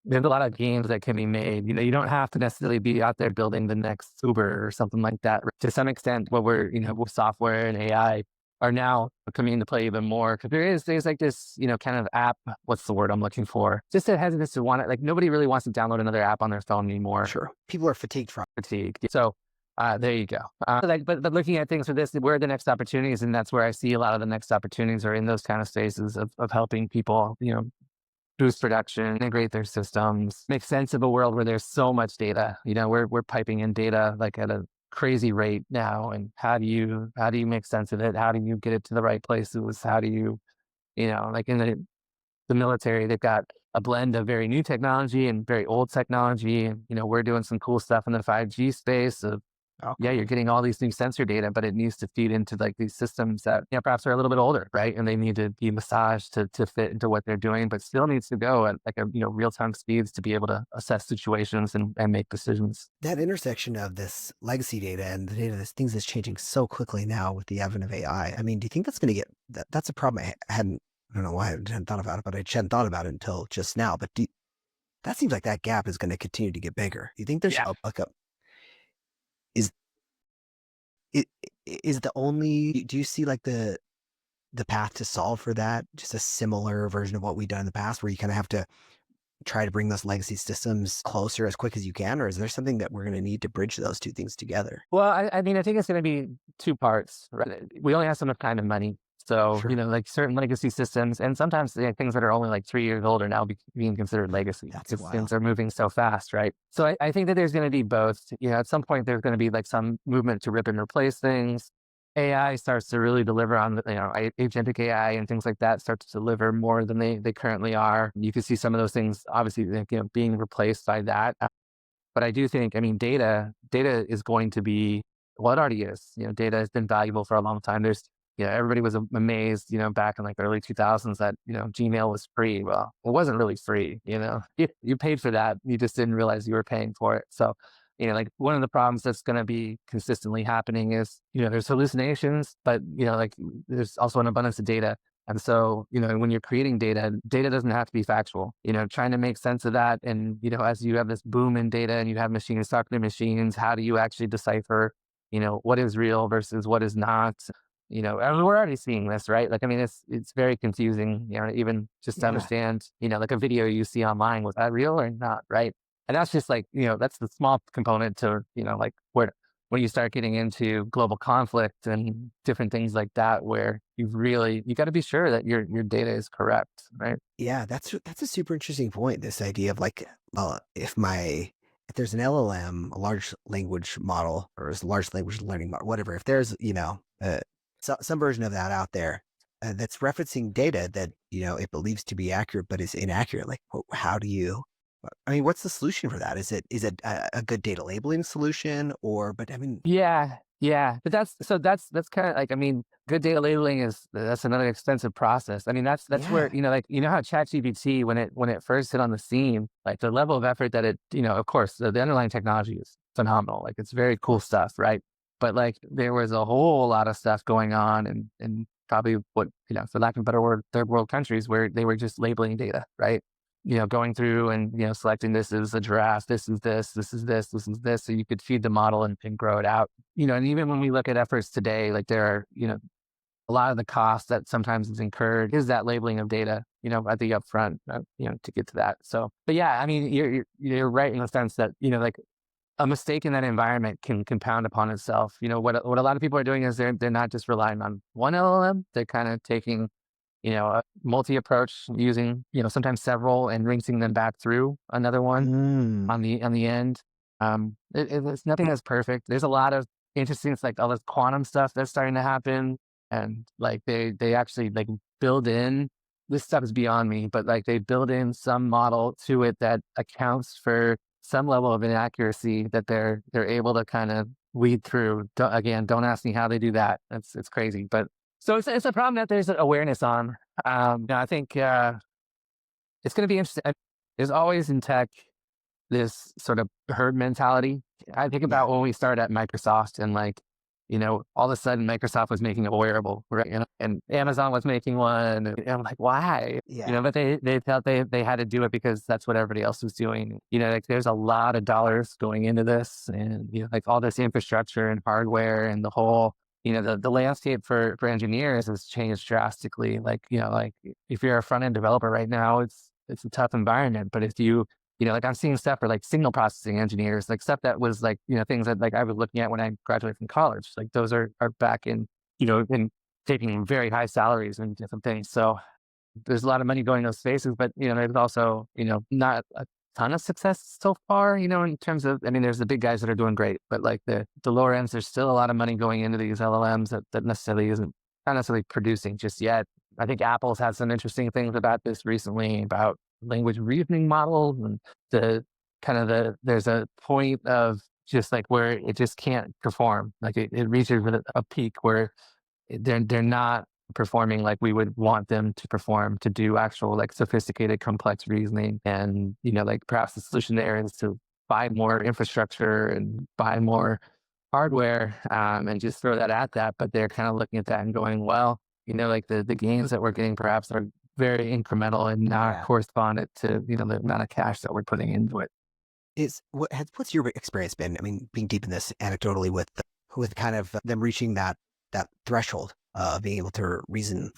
there's a lot of games that can be made. You don't have to necessarily be out there building the next Uber or something like that. To some extent, what we're, with software and AI are now coming into play even more, because there's like this, kind of app. What's the word I'm looking for? Just a hesitance to want it. Like nobody really wants to download another app on their phone anymore. Sure. People are fatigued from Fatigue. So there you go. But looking at things for this, where are the next opportunities? And that's where I see a lot of the next opportunities are in those kind of spaces of helping people, boost production, integrate their systems, make sense of a world where there's so much data. We're piping in data like at a crazy rate now. And how do you make sense of it? How do you get it to the right places? How do you, like in the military, they've got a blend of very new technology and very old technology. And, we're doing some cool stuff in the 5G space of, yeah, you're getting all these new sensor data, but it needs to feed into like these systems that perhaps are a little bit older, right? And they need to be massaged to fit into what they're doing, but still needs to go at like a real-time speeds to be able to assess situations and make decisions. that intersection of this legacy data and the data, things that's changing so quickly now with the advent of AI. I mean, do you think that's going to get that's a problem I don't know why I hadn't thought about it, but I hadn't thought about it until just now. But that seems like that gap is going to continue to get bigger. Do you think there's is the only, do you see like the path to solve for that just a similar version of what we've done in the past, where you kind of have to try to bring those legacy systems closer as quick as you can? Or is there something that we're going to need to bridge those two things together? Well, I mean, I think it's going to be two parts, right? We only have so much time and money. So, Sure. Like certain legacy systems, and sometimes things that are only like 3 years old are now being considered legacy. That's because wild. things are moving so fast, right? So I think that there's going to be both. At some point, there's going to be like some movement to rip and replace things. AI starts to really deliver on, agentic AI and things like that start to deliver more than they currently are. You can see some of those things, obviously, being replaced by that. But I do think, data is going to be, well, it already is. Data has been valuable for a long time. There's, everybody was amazed, back in like the early 2000s that, Gmail was free. Well, it wasn't really free, you paid for that. You just didn't realize you were paying for it. So, like one of the problems that's going to be consistently happening is, there's hallucinations, but, like there's also an abundance of data. And so, when you're creating data doesn't have to be factual, trying to make sense of that. And, as you have this boom in data and you have machines talking to machines, how do you actually decipher, what is real versus what is not? And we're already seeing this, right? Like, it's very confusing, even just to understand, like a video you see online, was that real or not, right? And that's just like, that's the small component to, like when you start getting into global conflict and different things like that, where you got to be sure that your data is correct, right? Yeah, that's a super interesting point. This idea of like, well, if there's an LLM, a large language model, or a large language learning model, whatever, if there's, some version of that out there that's referencing data that, it believes to be accurate, but is inaccurate. Like, how do you, what's the solution for that? Is it a good data labeling solution, Yeah. But that's kind of like, good data labeling that's another expensive process. That's where, like, how ChatGPT, when it first hit on the scene, like the level of effort that it, of course, the underlying technology is phenomenal. Like, it's very cool stuff, right? But like, there was a whole lot of stuff going on and probably what, for lack of a better word, third world countries where they were just labeling data, right? Going through and, selecting this is a giraffe, this is this, this is this, this is this. So you could feed the model and grow it out. And even when we look at efforts today, like there are, a lot of the cost that sometimes is incurred is that labeling of data, at the upfront, to get to that. So, but yeah, you're right in the sense that, like a mistake in that environment can compound upon itself. What a lot of people are doing is they're not just relying on one LLM. They're kind of taking, a multi-approach, using, sometimes several, and rinsing them back through another one on the end. It's nothing that's perfect. There's a lot of interesting, it's like all this quantum stuff that's starting to happen, and like they actually like build in, this stuff is beyond me, but like they build in some model to it that accounts for some level of inaccuracy that they're able to kind of weed through. Don't ask me how they do that. It's crazy, but so it's a problem that there's awareness on. I think it's going to be interesting. There's always in tech this sort of herd mentality. I think about when we started at Microsoft, and like, all of a sudden Microsoft was making a wearable, right? And Amazon was making one. And I'm like, why? Yeah. But they felt they had to do it because that's what everybody else was doing. Like there's a lot of dollars going into this, and like all this infrastructure and hardware and the whole, the landscape for engineers has changed drastically. Like, like if you're a front end developer right now, it's a tough environment. But if you like I'm seeing stuff for like signal processing engineers, like stuff that was like, things that like I was looking at when I graduated from college, like those are back in, in taking very high salaries and different things. So there's a lot of money going in those spaces, but, there's also, not a ton of success so far, in terms of, there's the big guys that are doing great, but like the lower ends, there's still a lot of money going into these LLMs that necessarily not necessarily producing just yet. I think Apple's had some interesting things about this recently about language reasoning models, and there's a point of just like where it just can't perform. Like it reaches a peak where they're not performing like we would want them to perform to do actual like sophisticated complex reasoning. And like perhaps the solution there is to buy more infrastructure and buy more hardware, and just throw that at that. But they're kind of looking at that and going, well, like the gains that we're getting perhaps are very incremental and not correspondent to the amount of cash that we're putting into it. What's your experience been? Being deep in this anecdotally with kind of them reaching that threshold of being able to reason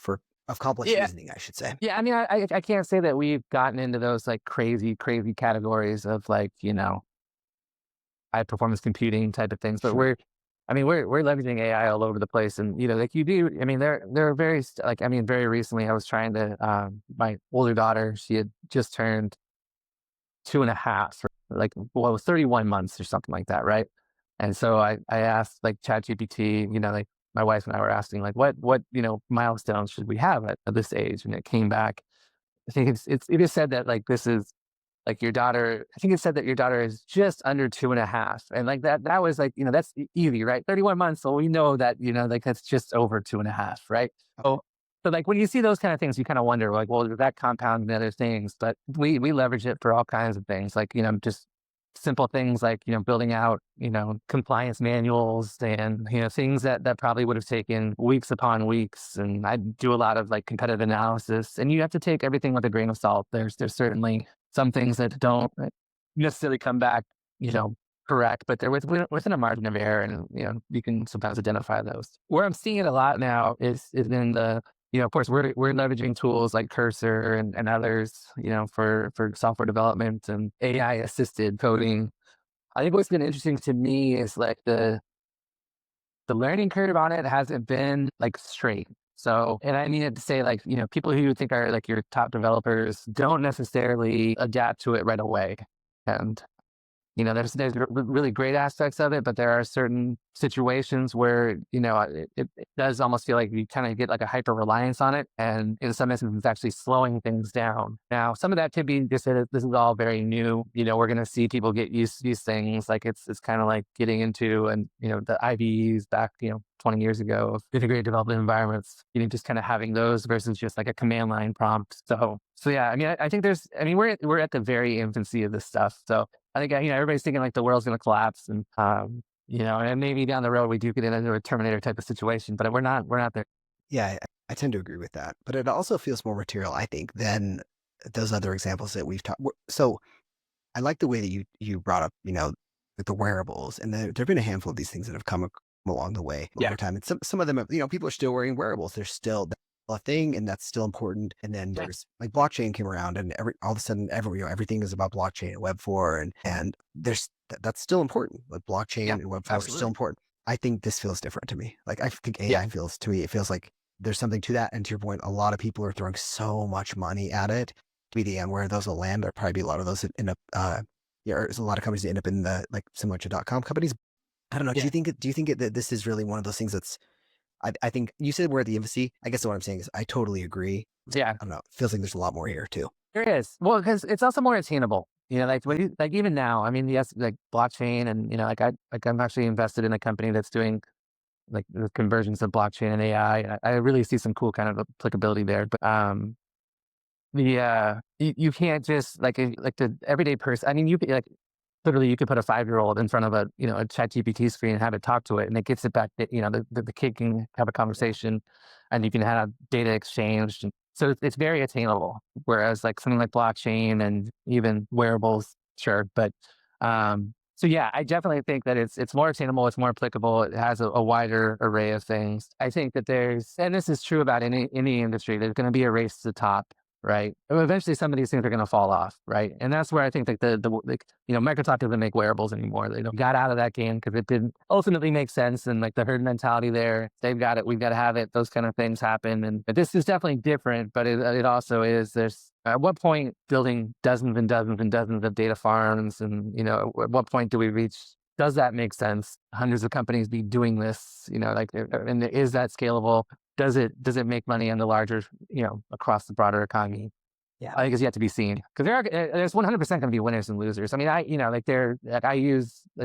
of complex reasoning, I should say. Yeah, I can't say that we've gotten into those like crazy categories of like high performance computing type of things, but we're leveraging AI all over the place, and like you do. They're very very recently. I was trying to my older daughter. She had just turned 2.5, like it was 31 months or something like that, right? And so I asked like ChatGPT. Like my wife and I were asking like what milestones should we have at this age, and it came back. I think it just said that like this is like your daughter, I think it said that your daughter is just under 2.5. And like that was like, that's easy, right? 31 months. So we know that, like that's just over 2.5, right? Okay. So like when you see those kind of things, you kind of wonder like, well, does that compound into other things? But we leverage it for all kinds of things, like, just simple things like, building out, compliance manuals and, things that probably would have taken weeks upon weeks. And I do a lot of like competitive analysis, and you have to take everything with a grain of salt. There's certainly some things that don't necessarily come back, correct, but they're within a margin of error, and, you can sometimes identify those. Where I'm seeing it a lot now is in the, of course, we're leveraging tools like Cursor and others, for software development and AI assisted coding. I think what's been interesting to me is like the learning curve on it hasn't been like straight. So, and I needed to say like, people who you think are like your top developers don't necessarily adapt to it right away. And there's really great aspects of it, but there are certain situations where, it does almost feel like you kind of get like a hyper reliance on it. And in some instances, it's actually slowing things down. Now, some of that could be just that this is all very new. We're going to see people get used to these things. Like it's kind of like getting into, and, the IDEs back, 20 years ago of integrated development environments, just kind of having those versus just like a command line prompt. So yeah, I think we're at the very infancy of this stuff. So I think, everybody's thinking like the world's going to collapse, and, and maybe down the road we do get into a Terminator type of situation, but we're not there. Yeah, I tend to agree with that, but it also feels more material, I think, than those other examples that we've talked. So I like the way that you brought up, with the wearables, and there've been a handful of these things that have come along the way over time. And some of them, people are still wearing wearables. They're still a thing, and that's still important. And then there's like blockchain came around, and all of a sudden everything is about blockchain and Web4, and there's that's still important. Like blockchain and Web4 are still important. I think this feels different to me. Like I think AI feels to me, it feels like there's something to that. And to your point, a lot of people are throwing so much money at it. To be the end where those will land, there'll probably be a lot of those that end up, there's a lot of companies that end up in the like similar to .com companies. I don't know. Do you think that this is really one of those things that's, I think you said we're at the infancy. I guess what I'm saying is I totally agree. Yeah. I don't know. It feels like there's a lot more here too. There is. Well, because it's also more attainable. Like when you, like even now, yes, like blockchain and, I'm actually invested in a company that's doing like the convergence of blockchain and AI. I really see some cool kind of applicability there. But you can't just like the everyday person. You like literally you could put a 5-year-old in front of a, a chat GPT screen and have it talk to it, and it gets it back, the kid can have a conversation and you can have data exchanged. And so it's very attainable. Whereas like something like blockchain and even wearables, sure. But, so yeah, I definitely think that it's more attainable, it's more applicable, it has a wider array of things. I think that and this is true about any industry, there's going to be a race to the top, right? Eventually some of these things are going to fall off, right? And that's where I think that Microsoft doesn't make wearables anymore. They got out of that game because it didn't ultimately make sense, and like the herd mentality there, they've got it, we've got to have it, those kind of things happen. And but this is definitely different, but it also is, at what point building dozens and dozens and dozens of data farms, and at what point do we reach, does that make sense? Hundreds of companies be doing this, and is that scalable? Does it make money on the larger, across the broader economy? Yeah. I think it's yet to be seen, because there's 100% going to be winners and losers. I mean, I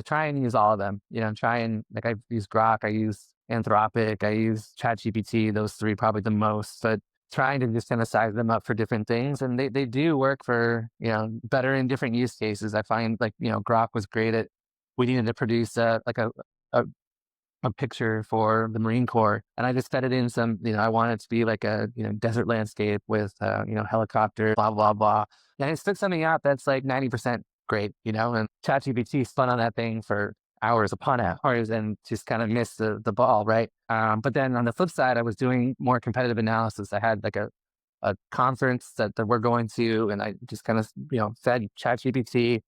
try and use all of them, I use Grok, I use Anthropic, I use ChatGPT, those three probably the most, but trying to just kind of size them up for different things. And they do work for, better in different use cases. I find Grok was great at, we needed to produce a picture for the Marine Corps. And I just fed it in some, I want it to be like a, desert landscape with, helicopter, blah, blah, blah. And it spit something out that's like 90% great, and ChatGPT spun on that thing for hours upon hours and just kind of missed the ball, right? But then on the flip side, I was doing more competitive analysis. I had like a conference that we're going to, and I just kind of, fed ChatGPT.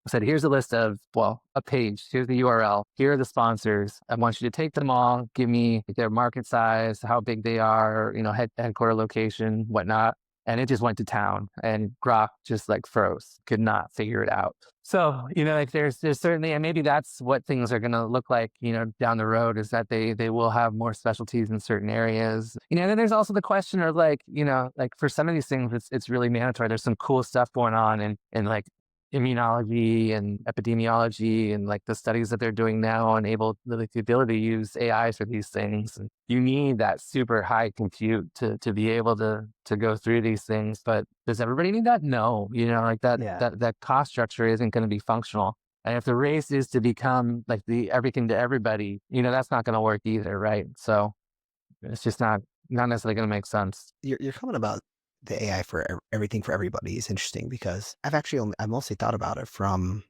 I said, here's a list of, a page, here's the URL, here are the sponsors. I want you to take them all, give me their market size, how big they are, headquarter location, whatnot. And it just went to town, and Grok just like froze, could not figure it out. So, there's certainly, and maybe that's what things are going to look like, down the road, is that they will have more specialties in certain areas. And then there's also the question of like for some of these things, it's really mandatory. There's some cool stuff going on in like immunology and epidemiology, and like the studies that they're doing now enable the ability to use AI for these things. And you need that super high compute to be able to go through these things. But does everybody need that? No, that cost structure isn't going to be functional. And if the race is to become like the everything to everybody, that's not going to work either, right? So it's just not necessarily going to make sense. You're talking about the AI for everything for everybody is interesting, because I've mostly thought about it from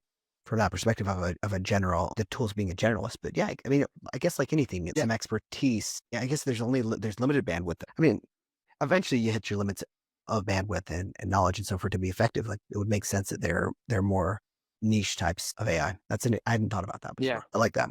that perspective of a general, the tools being a generalist. But yeah, I mean, I guess like anything, it's some expertise. Yeah, I guess there's limited bandwidth. I mean, eventually you hit your limits of bandwidth and knowledge and so forth to be effective. Like it would make sense that they're more niche types of AI. I hadn't thought about that before. Yeah. I like that.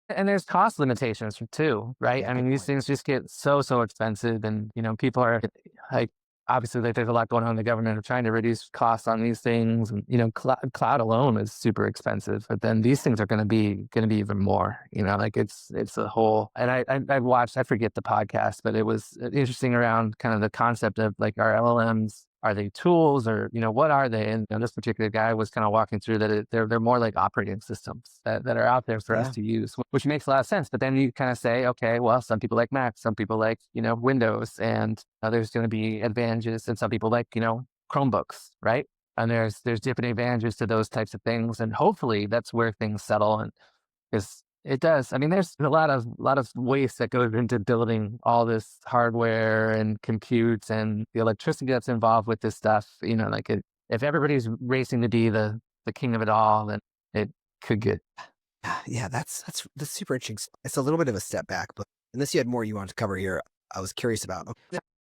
And there's cost limitations too, right? Yeah, I mean, these things just get so expensive, and people are like, obviously, like there's a lot going on in the government of trying to reduce costs on these things. And, cloud alone is super expensive, but then these things are going to be even more, like it's a whole, and I watched, I forget the podcast, but it was interesting around kind of the concept of like, our LLMs, are they tools, or, what are they? And this particular guy was kind of walking through that they're more like operating systems that are out there for us to use, which makes a lot of sense. But then you kind of say, okay, well, some people like Mac, some people like, Windows, and there's going to be advantages, and some people like, Chromebooks, right? And there's different advantages to those types of things. And hopefully that's where things settle. And because it does. I mean, there's a lot of waste that goes into building all this hardware and compute and the electricity that's involved with this stuff. If everybody's racing to be the king of it all, then it could get. Yeah, that's super interesting. It's a little bit of a step back, but unless you had more you wanted to cover here, I was curious about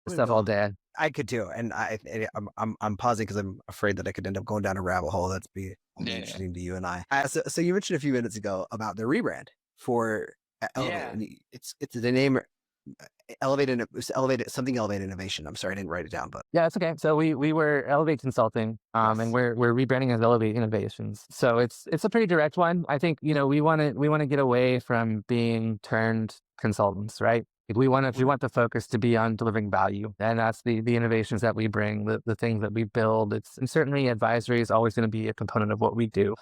Stuff all day. I could too, and I'm pausing because I'm afraid that I could end up going down a rabbit hole that's be interesting to you and I. So you mentioned a few minutes ago about the rebrand for Elevate. And it's the name Elevated Innovation. I'm sorry, I didn't write it down, but yeah, it's okay. So we were Elevate Consulting, and we're rebranding as Elevate Innovations. So it's a pretty direct one. I think we want to get away from being turned consultants, right? We want the focus to be on delivering value, and that's the innovations that we bring, the things that we build. And certainly advisory is always going to be a component of what we do.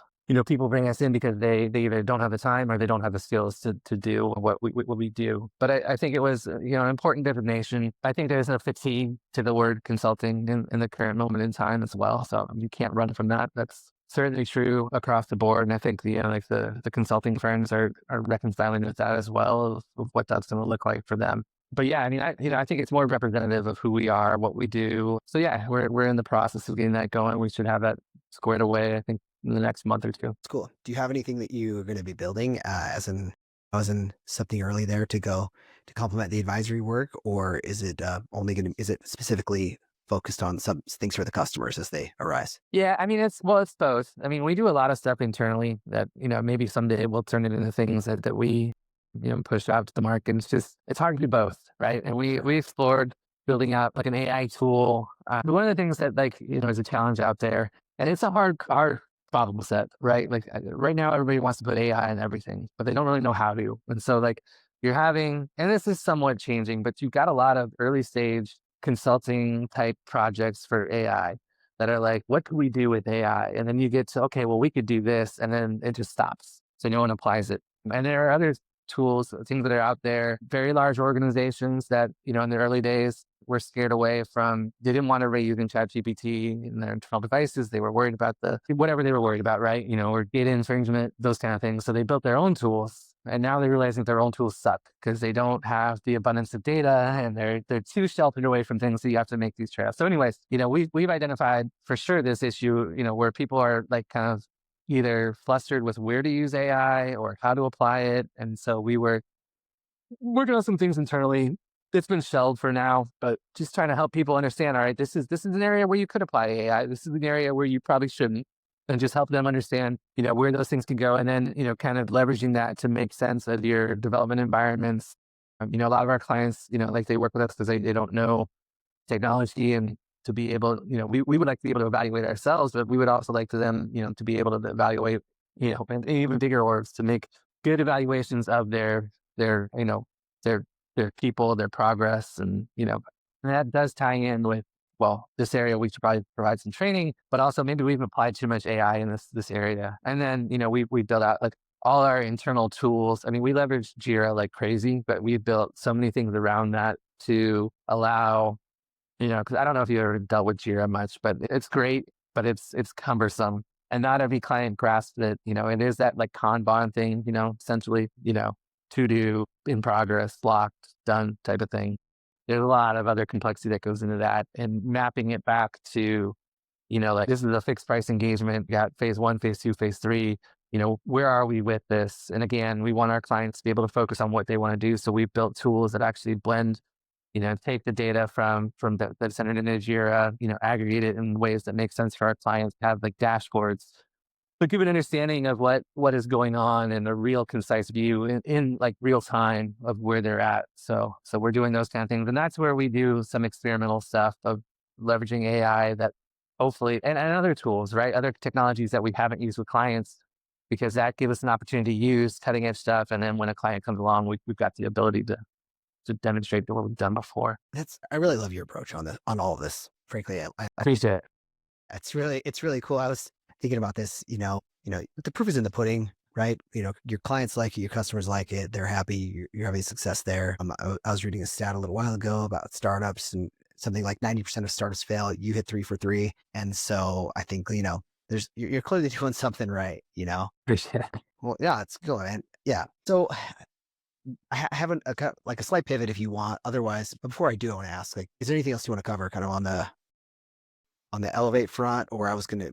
People bring us in because they either don't have the time or they don't have the skills to do what we do. But I think it was an important designation. I think there's a fatigue to the word consulting in the current moment in time as well. So you can't run from that. That's certainly true across the board. And I think like the consulting firms are reconciling with that as well of what that's going to look like for them. But yeah, I mean, I think it's more representative of who we are, what we do. So yeah, we're in the process of getting that going. We should have that squared away, I think, in the next month or two. It's cool. Do you have anything that you're going to be building as in something early there to complement the advisory work, or is it is it specifically focused on some things for the customers as they arise? Yeah, I mean, it's both. I mean, we do a lot of stuff internally that, maybe someday we'll turn it into things that we, push out to the market. It's hard to do both, right? And we explored building out like an AI tool. One of the things that is a challenge out there, and it's a hard problem set, right? Like right now, everybody wants to put AI in everything, but they don't really know how to. And so you're having, and this is somewhat changing, but you've got a lot of early stage consulting type projects for AI that are like, what could we do with AI? And then you get to, okay, well, we could do this, and then it just stops. So no one applies it. And there are other tools, things that are out there, very large organizations that, in the early days were scared away from, they didn't want everybody using ChatGPT in their internal devices. They were worried about whatever they were worried about, right? Or data infringement, those kind of things. So they built their own tools. And now they're realizing their own tools suck because they don't have the abundance of data, and they're too sheltered away from things, so you have to make these trade-offs. So anyways, we've identified for sure this issue, where people are kind of either flustered with where to use AI or how to apply it. And so we were working on some things internally. It's been shelved for now, but just trying to help people understand, all right, this is an area where you could apply AI. This is an area where you probably shouldn't. And just help them understand, where those things can go. And then, kind of leveraging that to make sense of your development environments. A lot of our clients, they work with us because they don't know technology, and to be able, we would like to be able to evaluate ourselves, but we would also like to them, to be able to evaluate, and even bigger orgs to make good evaluations of their people, their progress. And, that does tie in with, well, this area, we should probably provide some training, but also maybe we've applied too much AI in this area. And then, we built out all our internal tools. I mean, we leverage Jira like crazy, but we've built so many things around that to allow, because I don't know if you ever dealt with Jira much, but it's great, but it's cumbersome. And not every client grasps it. It is that Kanban thing, essentially, to do, in progress, locked, done type of thing. There's a lot of other complexity that goes into that, and mapping it back to, this is a fixed price engagement, got phase 1, phase 2, phase 3, where are we with this? And again, we want our clients to be able to focus on what they want to do. So we've built tools that actually blend, take the data from that's entered into Jira, aggregate it in ways that make sense for our clients, have dashboards, but give an understanding of what is going on and a real concise view in real time of where they're at. So we're doing those kind of things. And that's where we do some experimental stuff of leveraging AI that hopefully, and other tools, right? Other technologies that we haven't used with clients, because that gives us an opportunity to use cutting edge stuff. And then when a client comes along, we've got the ability to demonstrate what we've done before. I really love your approach on all of this. Frankly, I appreciate it. It's really cool. I was thinking about this, the proof is in the pudding, right? Your clients like it, your customers like it, they're happy, you're having success there. I was reading a stat a little while ago about startups, and something like 90% of startups fail. You hit 3 for 3. And so I think, you're clearly doing something right, Appreciate it. Well, yeah, it's good, man. Yeah. So I have a slight pivot if you want. Otherwise, before I do, I want to ask, is there anything else you want to cover kind of on the Elevate front, or I was going to...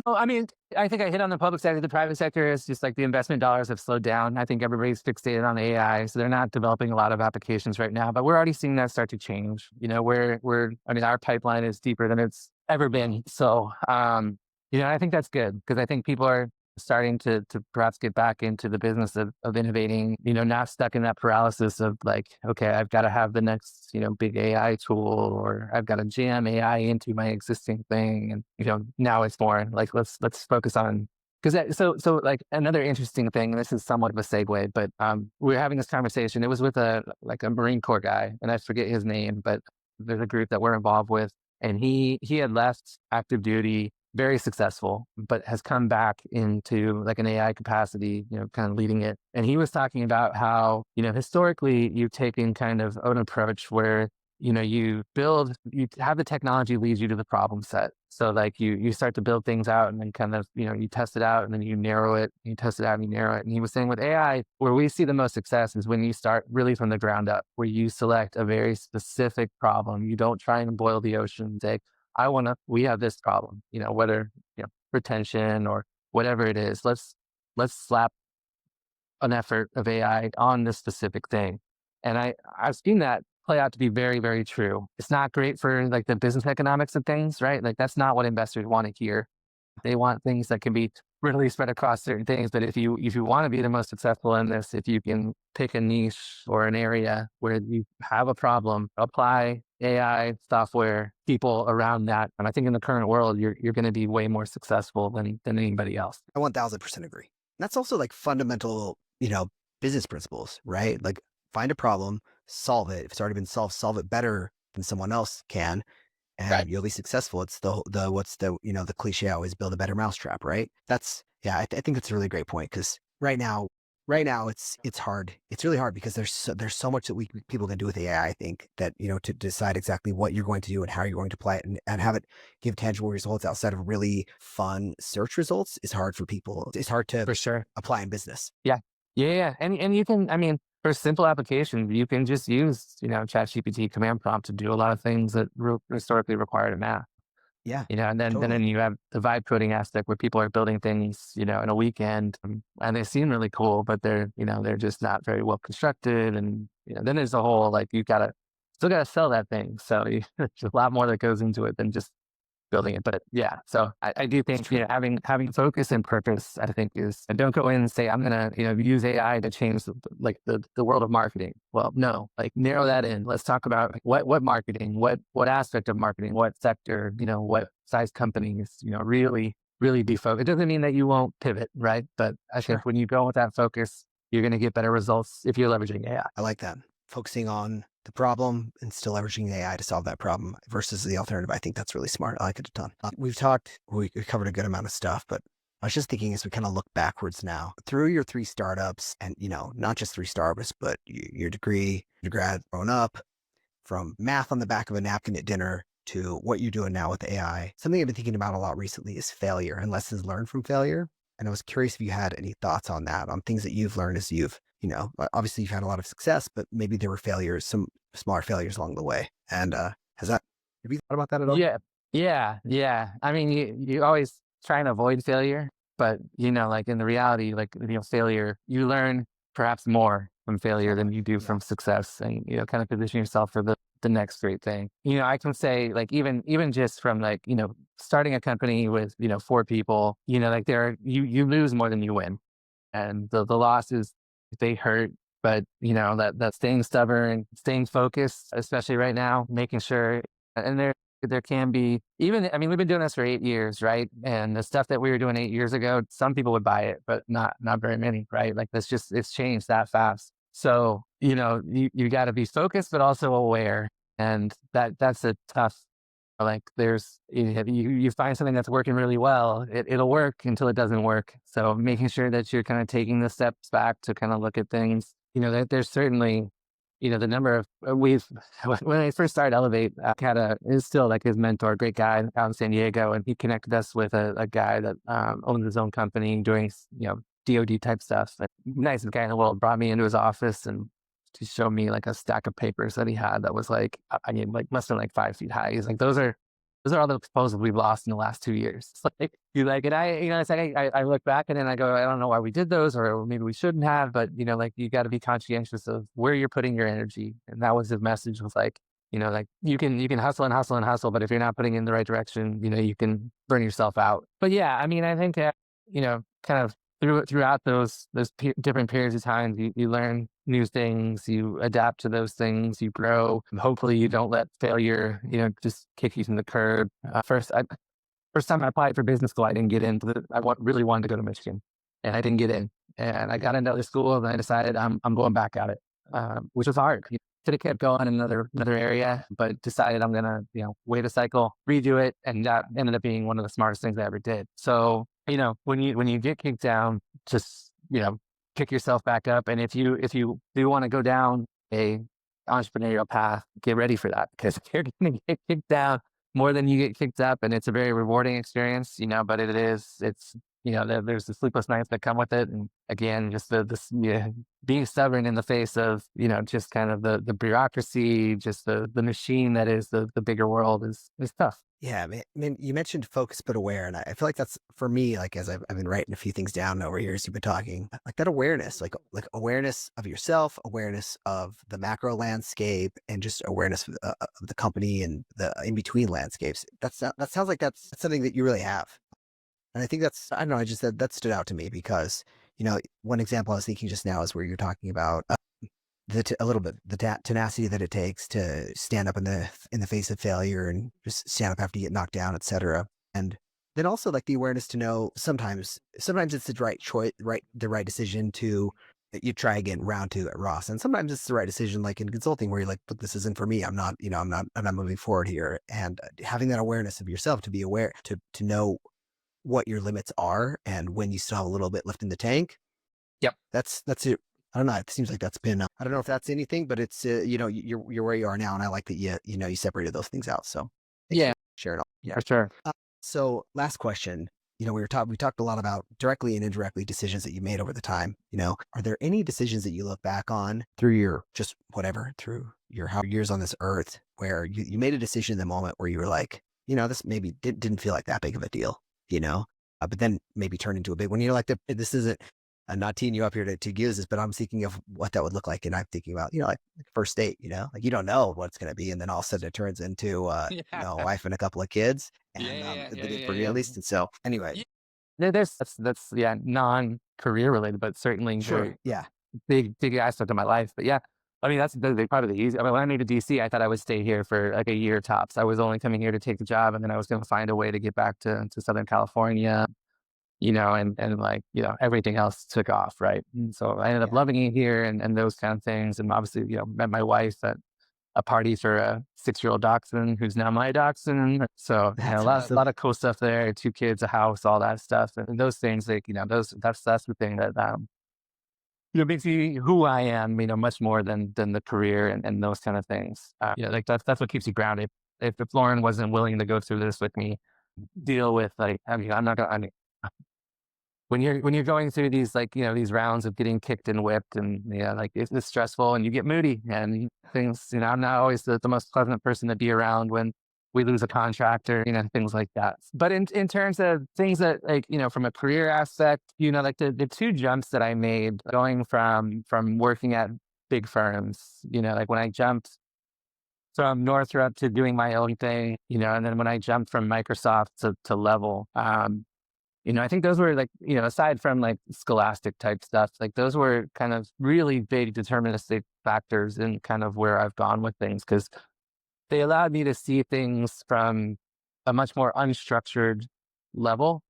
Oh, I mean, I think I hit on the public sector. The private sector is just the investment dollars have slowed down. I think everybody's fixated on AI, so they're not developing a lot of applications right now. But we're already seeing that start to change. Our pipeline is deeper than it's ever been. So, I think that's good, because I think people are starting to perhaps get back into the business of innovating, not stuck in that paralysis of okay, I've got to have the next, big AI tool, or I've got to jam AI into my existing thing. And, now it's more let's focus on, because so another interesting thing, and this is somewhat of a segue, but we were having this conversation. It was with a Marine Corps guy, and I forget his name, but there's a group that we're involved with, and he had left active duty, very successful, but has come back into an AI capacity, kind of leading it. And he was talking about how, historically you've taken kind of an approach where you have the technology lead you to the problem set. So like you start to build things out and then kind of, you test it out and then you narrow it, you test it out and you narrow it. And he was saying with AI, where we see the most success is when you start really from the ground up, where you select a very specific problem. You don't try and boil the ocean and say, we have this problem, whether, retention or whatever it is. Let's slap an effort of AI on this specific thing. And I've seen that play out to be very, very true. It's not great for like the business economics of things, right? Like that's not what investors want to hear. They want things that can be really spread across certain things. But if you want to be the most successful in this, if you can pick a niche or an area where you have a problem, apply AI software, people around that. And I think in the current world, you're going to be way more successful than anybody else. I 1000% agree. That's also like fundamental, business principles, right? Like find a problem, solve it. If it's already been solved, solve it better than someone else can, and Right. you'll be successful. It's the cliche, always build a better mousetrap, right? I think that's a really great point, because right now it's hard. It's really hard because there's so much that people can do with AI. I think that, to decide exactly what you're going to do and how you're going to apply it and have it give tangible results outside of really fun search results is hard for people. It's hard to For sure. apply in business. Yeah. And you can, for simple applications, you can just use, ChatGPT command prompt to do a lot of things that historically required a math. Yeah. And then Totally. then you have the vibe coding aspect where people are building things, in a weekend, and they seem really cool, but they're just not very well constructed. And, then there's a whole, like, still gotta sell that thing. So there's a lot more that goes into it than just building it. But yeah, so I do think, having focus and purpose, I think and don't go in and say, I'm going to, use AI to change the world of marketing. Well, no, like narrow that in. Let's talk about like, what marketing, what aspect of marketing, what sector, what size companies, really, really be focused. It doesn't mean that you won't pivot, right? But I think when you go with that focus, you're going to get better results if you're leveraging AI. I like that. Focusing on the problem and still leveraging AI to solve that problem versus the alternative. I think that's really smart. I like it a ton. We covered a good amount of stuff, but I was just thinking, as we kind of look backwards now through your 3 startups and, not just 3 startups, but your degree, your grad grown up, from math on the back of a napkin at dinner to what you're doing now with AI. Something I've been thinking about a lot recently is failure and lessons learned from failure. And I was curious if you had any thoughts on that, on things that you've learned as obviously you've had a lot of success, but maybe there were failures, some smaller failures along the way. And have you thought about that at all? Yeah. I mean, you always try and avoid failure, but like in the reality, like, failure, you learn perhaps more from failure than you do from success, and, kind of position yourself for the next great thing. I can say, like, even just from like, starting a company with, 4 people, like you lose more than you win. And the losses, they hurt, but that staying stubborn, staying focused, especially right now, making sure, and there can be we've been doing this for 8 years, right? And the stuff that we were doing 8 years ago, some people would buy it, but not very many, right? Like it's changed that fast. So, you got to be focused, but also aware. And that's a tough, like you find something that's working really well, it'll work until it doesn't work. So making sure that you're kind of taking the steps back to kind of look at things, that there's certainly, the number of, when I first started Elevate, I is still like his mentor, great guy out in San Diego. And he connected us with a guy that owns his own company doing, DOD type stuff. And nicest guy in the world, brought me into his office and to show me like a stack of papers that he had that was like, must have been like 5 feet high. He's like, those are all the proposals we've lost in the last 2 years. It's like, and it's like, I look back and then I go, I don't know why we did those, or maybe we shouldn't have, but like you got to be conscientious of where you're putting your energy. And that was his message, was like, like you can hustle and hustle and hustle, but if you're not putting it in the right direction, you can burn yourself out. But yeah, I think that, kind of throughout those different periods of time, you learn new things, you adapt to those things, you grow. And hopefully you don't let failure, just kick you from the curb. First time I applied for business school, I didn't get in. Really wanted to go to Michigan, and I didn't get in. And I got into other school, and I decided I'm going back at it, which was hard. Could have kept going in another area, but decided I'm gonna, wait a cycle, redo it, and that ended up being one of the smartest things I ever did. So, when you get kicked down, just pick yourself back up. And if you do want to go down a entrepreneurial path, get ready for that because you're going to get kicked down more than you get kicked up. And it's a very rewarding experience, but it's, there's the sleepless nights that come with it. And again, just being stubborn in the face of, just kind of the bureaucracy, just the machine that is the bigger world is tough. Yeah, I mean, you mentioned focus but aware, and I feel like that's for me. Like as I've been writing a few things down over here as you've been talking, like that awareness, like awareness of yourself, awareness of the macro landscape, and just awareness of the company and the in between landscapes. That sounds like that's something that you really have, and I think that's I don't know. I just said that stood out to me because one example I was thinking just now is where you're talking about a little bit the tenacity that it takes to stand up in the face of failure and just stand up after you get knocked down, etc. And then also like the awareness to know sometimes it's the right choice, the right decision to you try again round two at Ross, and sometimes it's the right decision like in consulting where you're like, look, this isn't for me. I'm not moving forward here. And having that awareness of yourself to be aware to know what your limits are and when you still have a little bit left in the tank. Yep. That's it. I don't know. It seems like that's been, I don't know if that's anything, but it's, you're where you are now. And I like that you separated those things out. So thanks Yeah, for sharing all. yeah, for sure. So last question, we talked a lot about directly and indirectly decisions that you made over the time, are there any decisions that you look back on through your, just whatever, through your how years on this earth where you made a decision in the moment where you were like, this maybe didn't feel like that big of a deal, but then maybe turned into a big one. This isn't, I'm not teeing you up here to use this, but I'm thinking of what that would look like. And I'm thinking about, like first date, like you don't know what it's going to be. And then all of a sudden it turns into, a wife and a couple of kids. And that did for me at least. And so anyway. That's non-career related, but certainly Sure. Yeah. big aspect of my life. But yeah, I mean, that's probably the easy. I mean, when I moved to DC, I thought I would stay here for like a year tops. I was only coming here to take the job and then I was going to find a way to get back to Southern California. And like, everything else took off. Right. And so I ended up loving it here and those kind of things. And obviously, met my wife at a party for a 6-year-old dachshund who's now my dachshund. So That's a lot of cool stuff there, 2 kids, a house, all that stuff. And those things like, that's the thing that, makes me who I am, much more than the career and those kind of things. Like that's what keeps you grounded. If Lauren wasn't willing to go through this with me, deal with like, when you're going through these like these rounds of getting kicked and whipped and like it's stressful and you get moody and things I'm not always the most pleasant person to be around when we lose a contractor, things like that. But in terms of things that like from a career aspect, like the 2 jumps that I made going from working at big firms, like when I jumped from Northrop to doing my own thing, and then when I jumped from Microsoft to Level, I think those were like, aside from like scholastic type stuff, like those were kind of really big deterministic factors in kind of where I've gone with things because they allowed me to see things from a much more unstructured level,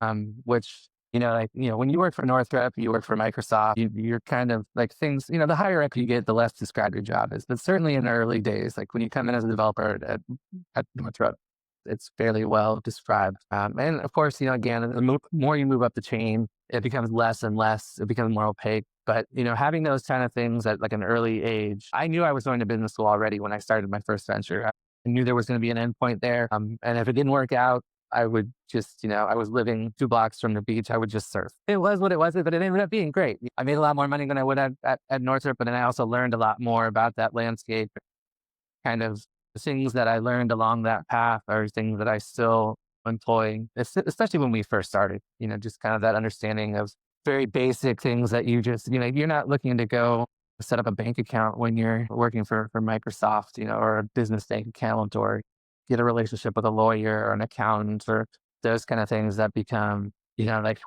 which, when you work for Northrop, you work for Microsoft, you're kind of like things, the higher up you get, the less described your job is. But certainly in the early days, like when you come in as a developer at Northrop, it's fairly well described. And of course, again, the more you move up the chain, it becomes less and less, it becomes more opaque. But, having those kind of things at like an early age, I knew I was going to business school already when I started my first venture. I knew there was going to be an endpoint there. And if it didn't work out, I would just, I was living 2 blocks from the beach. I would just surf. It was what it was, but it ended up being great. I made a lot more money than I would have at Northrop, but then I also learned a lot more about that landscape. Kind of the things that I learned along that path are things that I still employ, especially when we first started, just kind of that understanding of very basic things that you just, you're not looking to go set up a bank account when you're working for Microsoft, or a business bank account or get a relationship with a lawyer or an accountant or those kind of things that become, like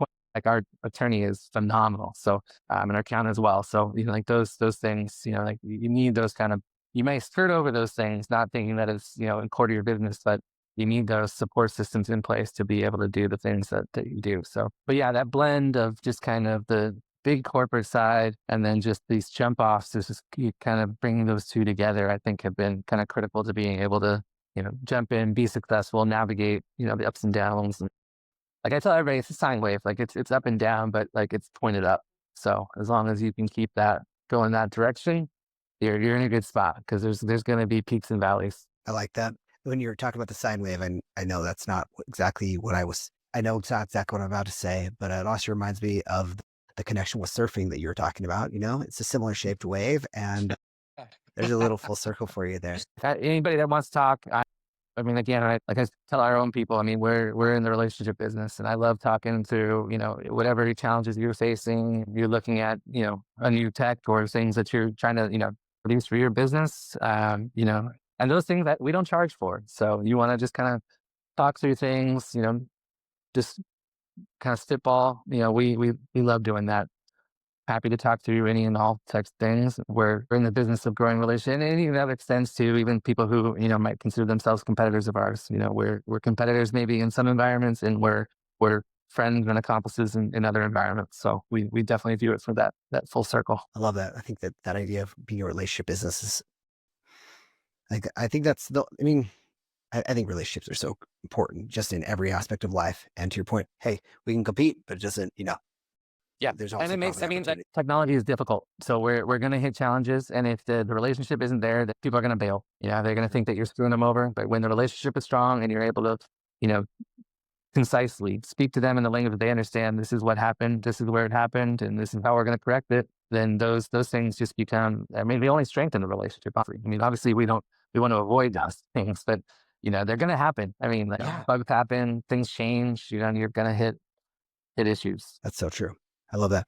our attorney is phenomenal. So, and our accountant as well. So, like those things, like you need those kind of, you may skirt over those things, not thinking that it's, core to your business, but you need those support systems in place to be able to do the things that you do. So, but yeah, that blend of just kind of the big corporate side and then just these jump offs is just kind of bringing those 2 together, I think have been kind of critical to being able to, jump in, be successful, navigate, the ups and downs. And like I tell everybody, it's a sine wave, like it's up and down, but like it's pointed up. So as long as you can keep that going that direction, you're in a good spot because there's going to be peaks and valleys. I like that. When you were talking about the sine wave, and I know that's not exactly what I know it's not exactly what I'm about to say, but it also reminds me of the connection with surfing that you were talking about. It's a similar shaped wave, and there's a little full circle for you there. Anybody that wants to talk, I mean, again, like I tell our own people, I mean, we're in the relationship business, and I love talking to, whatever challenges you're facing, you're looking at, a new tech or things that you're trying to, produce for your business, and those things that we don't charge for. So you want to just kind of talk through things, just kind of spitball, we love doing that. Happy to talk through any and all types of things. We're in the business of growing relationships, and even that extends to even people who might consider themselves competitors of ours. We're competitors maybe in some environments, and we're friends and accomplices in other environments. So we definitely view it for that full circle. I love that. I think that idea of being a relationship business is, I think that's I mean, I think relationships are so important just in every aspect of life. And to your point, hey, we can compete, but it doesn't, Yeah, there's and also it makes. probably I mean, opportunity. technology is difficult, so we're going to hit challenges, and if the relationship isn't there, that people are going to bail. Yeah, they're going to think that you're screwing them over. But when the relationship is strong and you're able to, you know, concisely speak to them in the language that they understand, this is what happened, this is where it happened, and this is how we're going to correct it. Then those things just become. I mean, they only strengthen the relationship. Obviously. I mean, obviously we want to avoid those things, but they're going to happen. I mean, like, bugs happen, things change. You're going to hit issues. That's so true. I love that.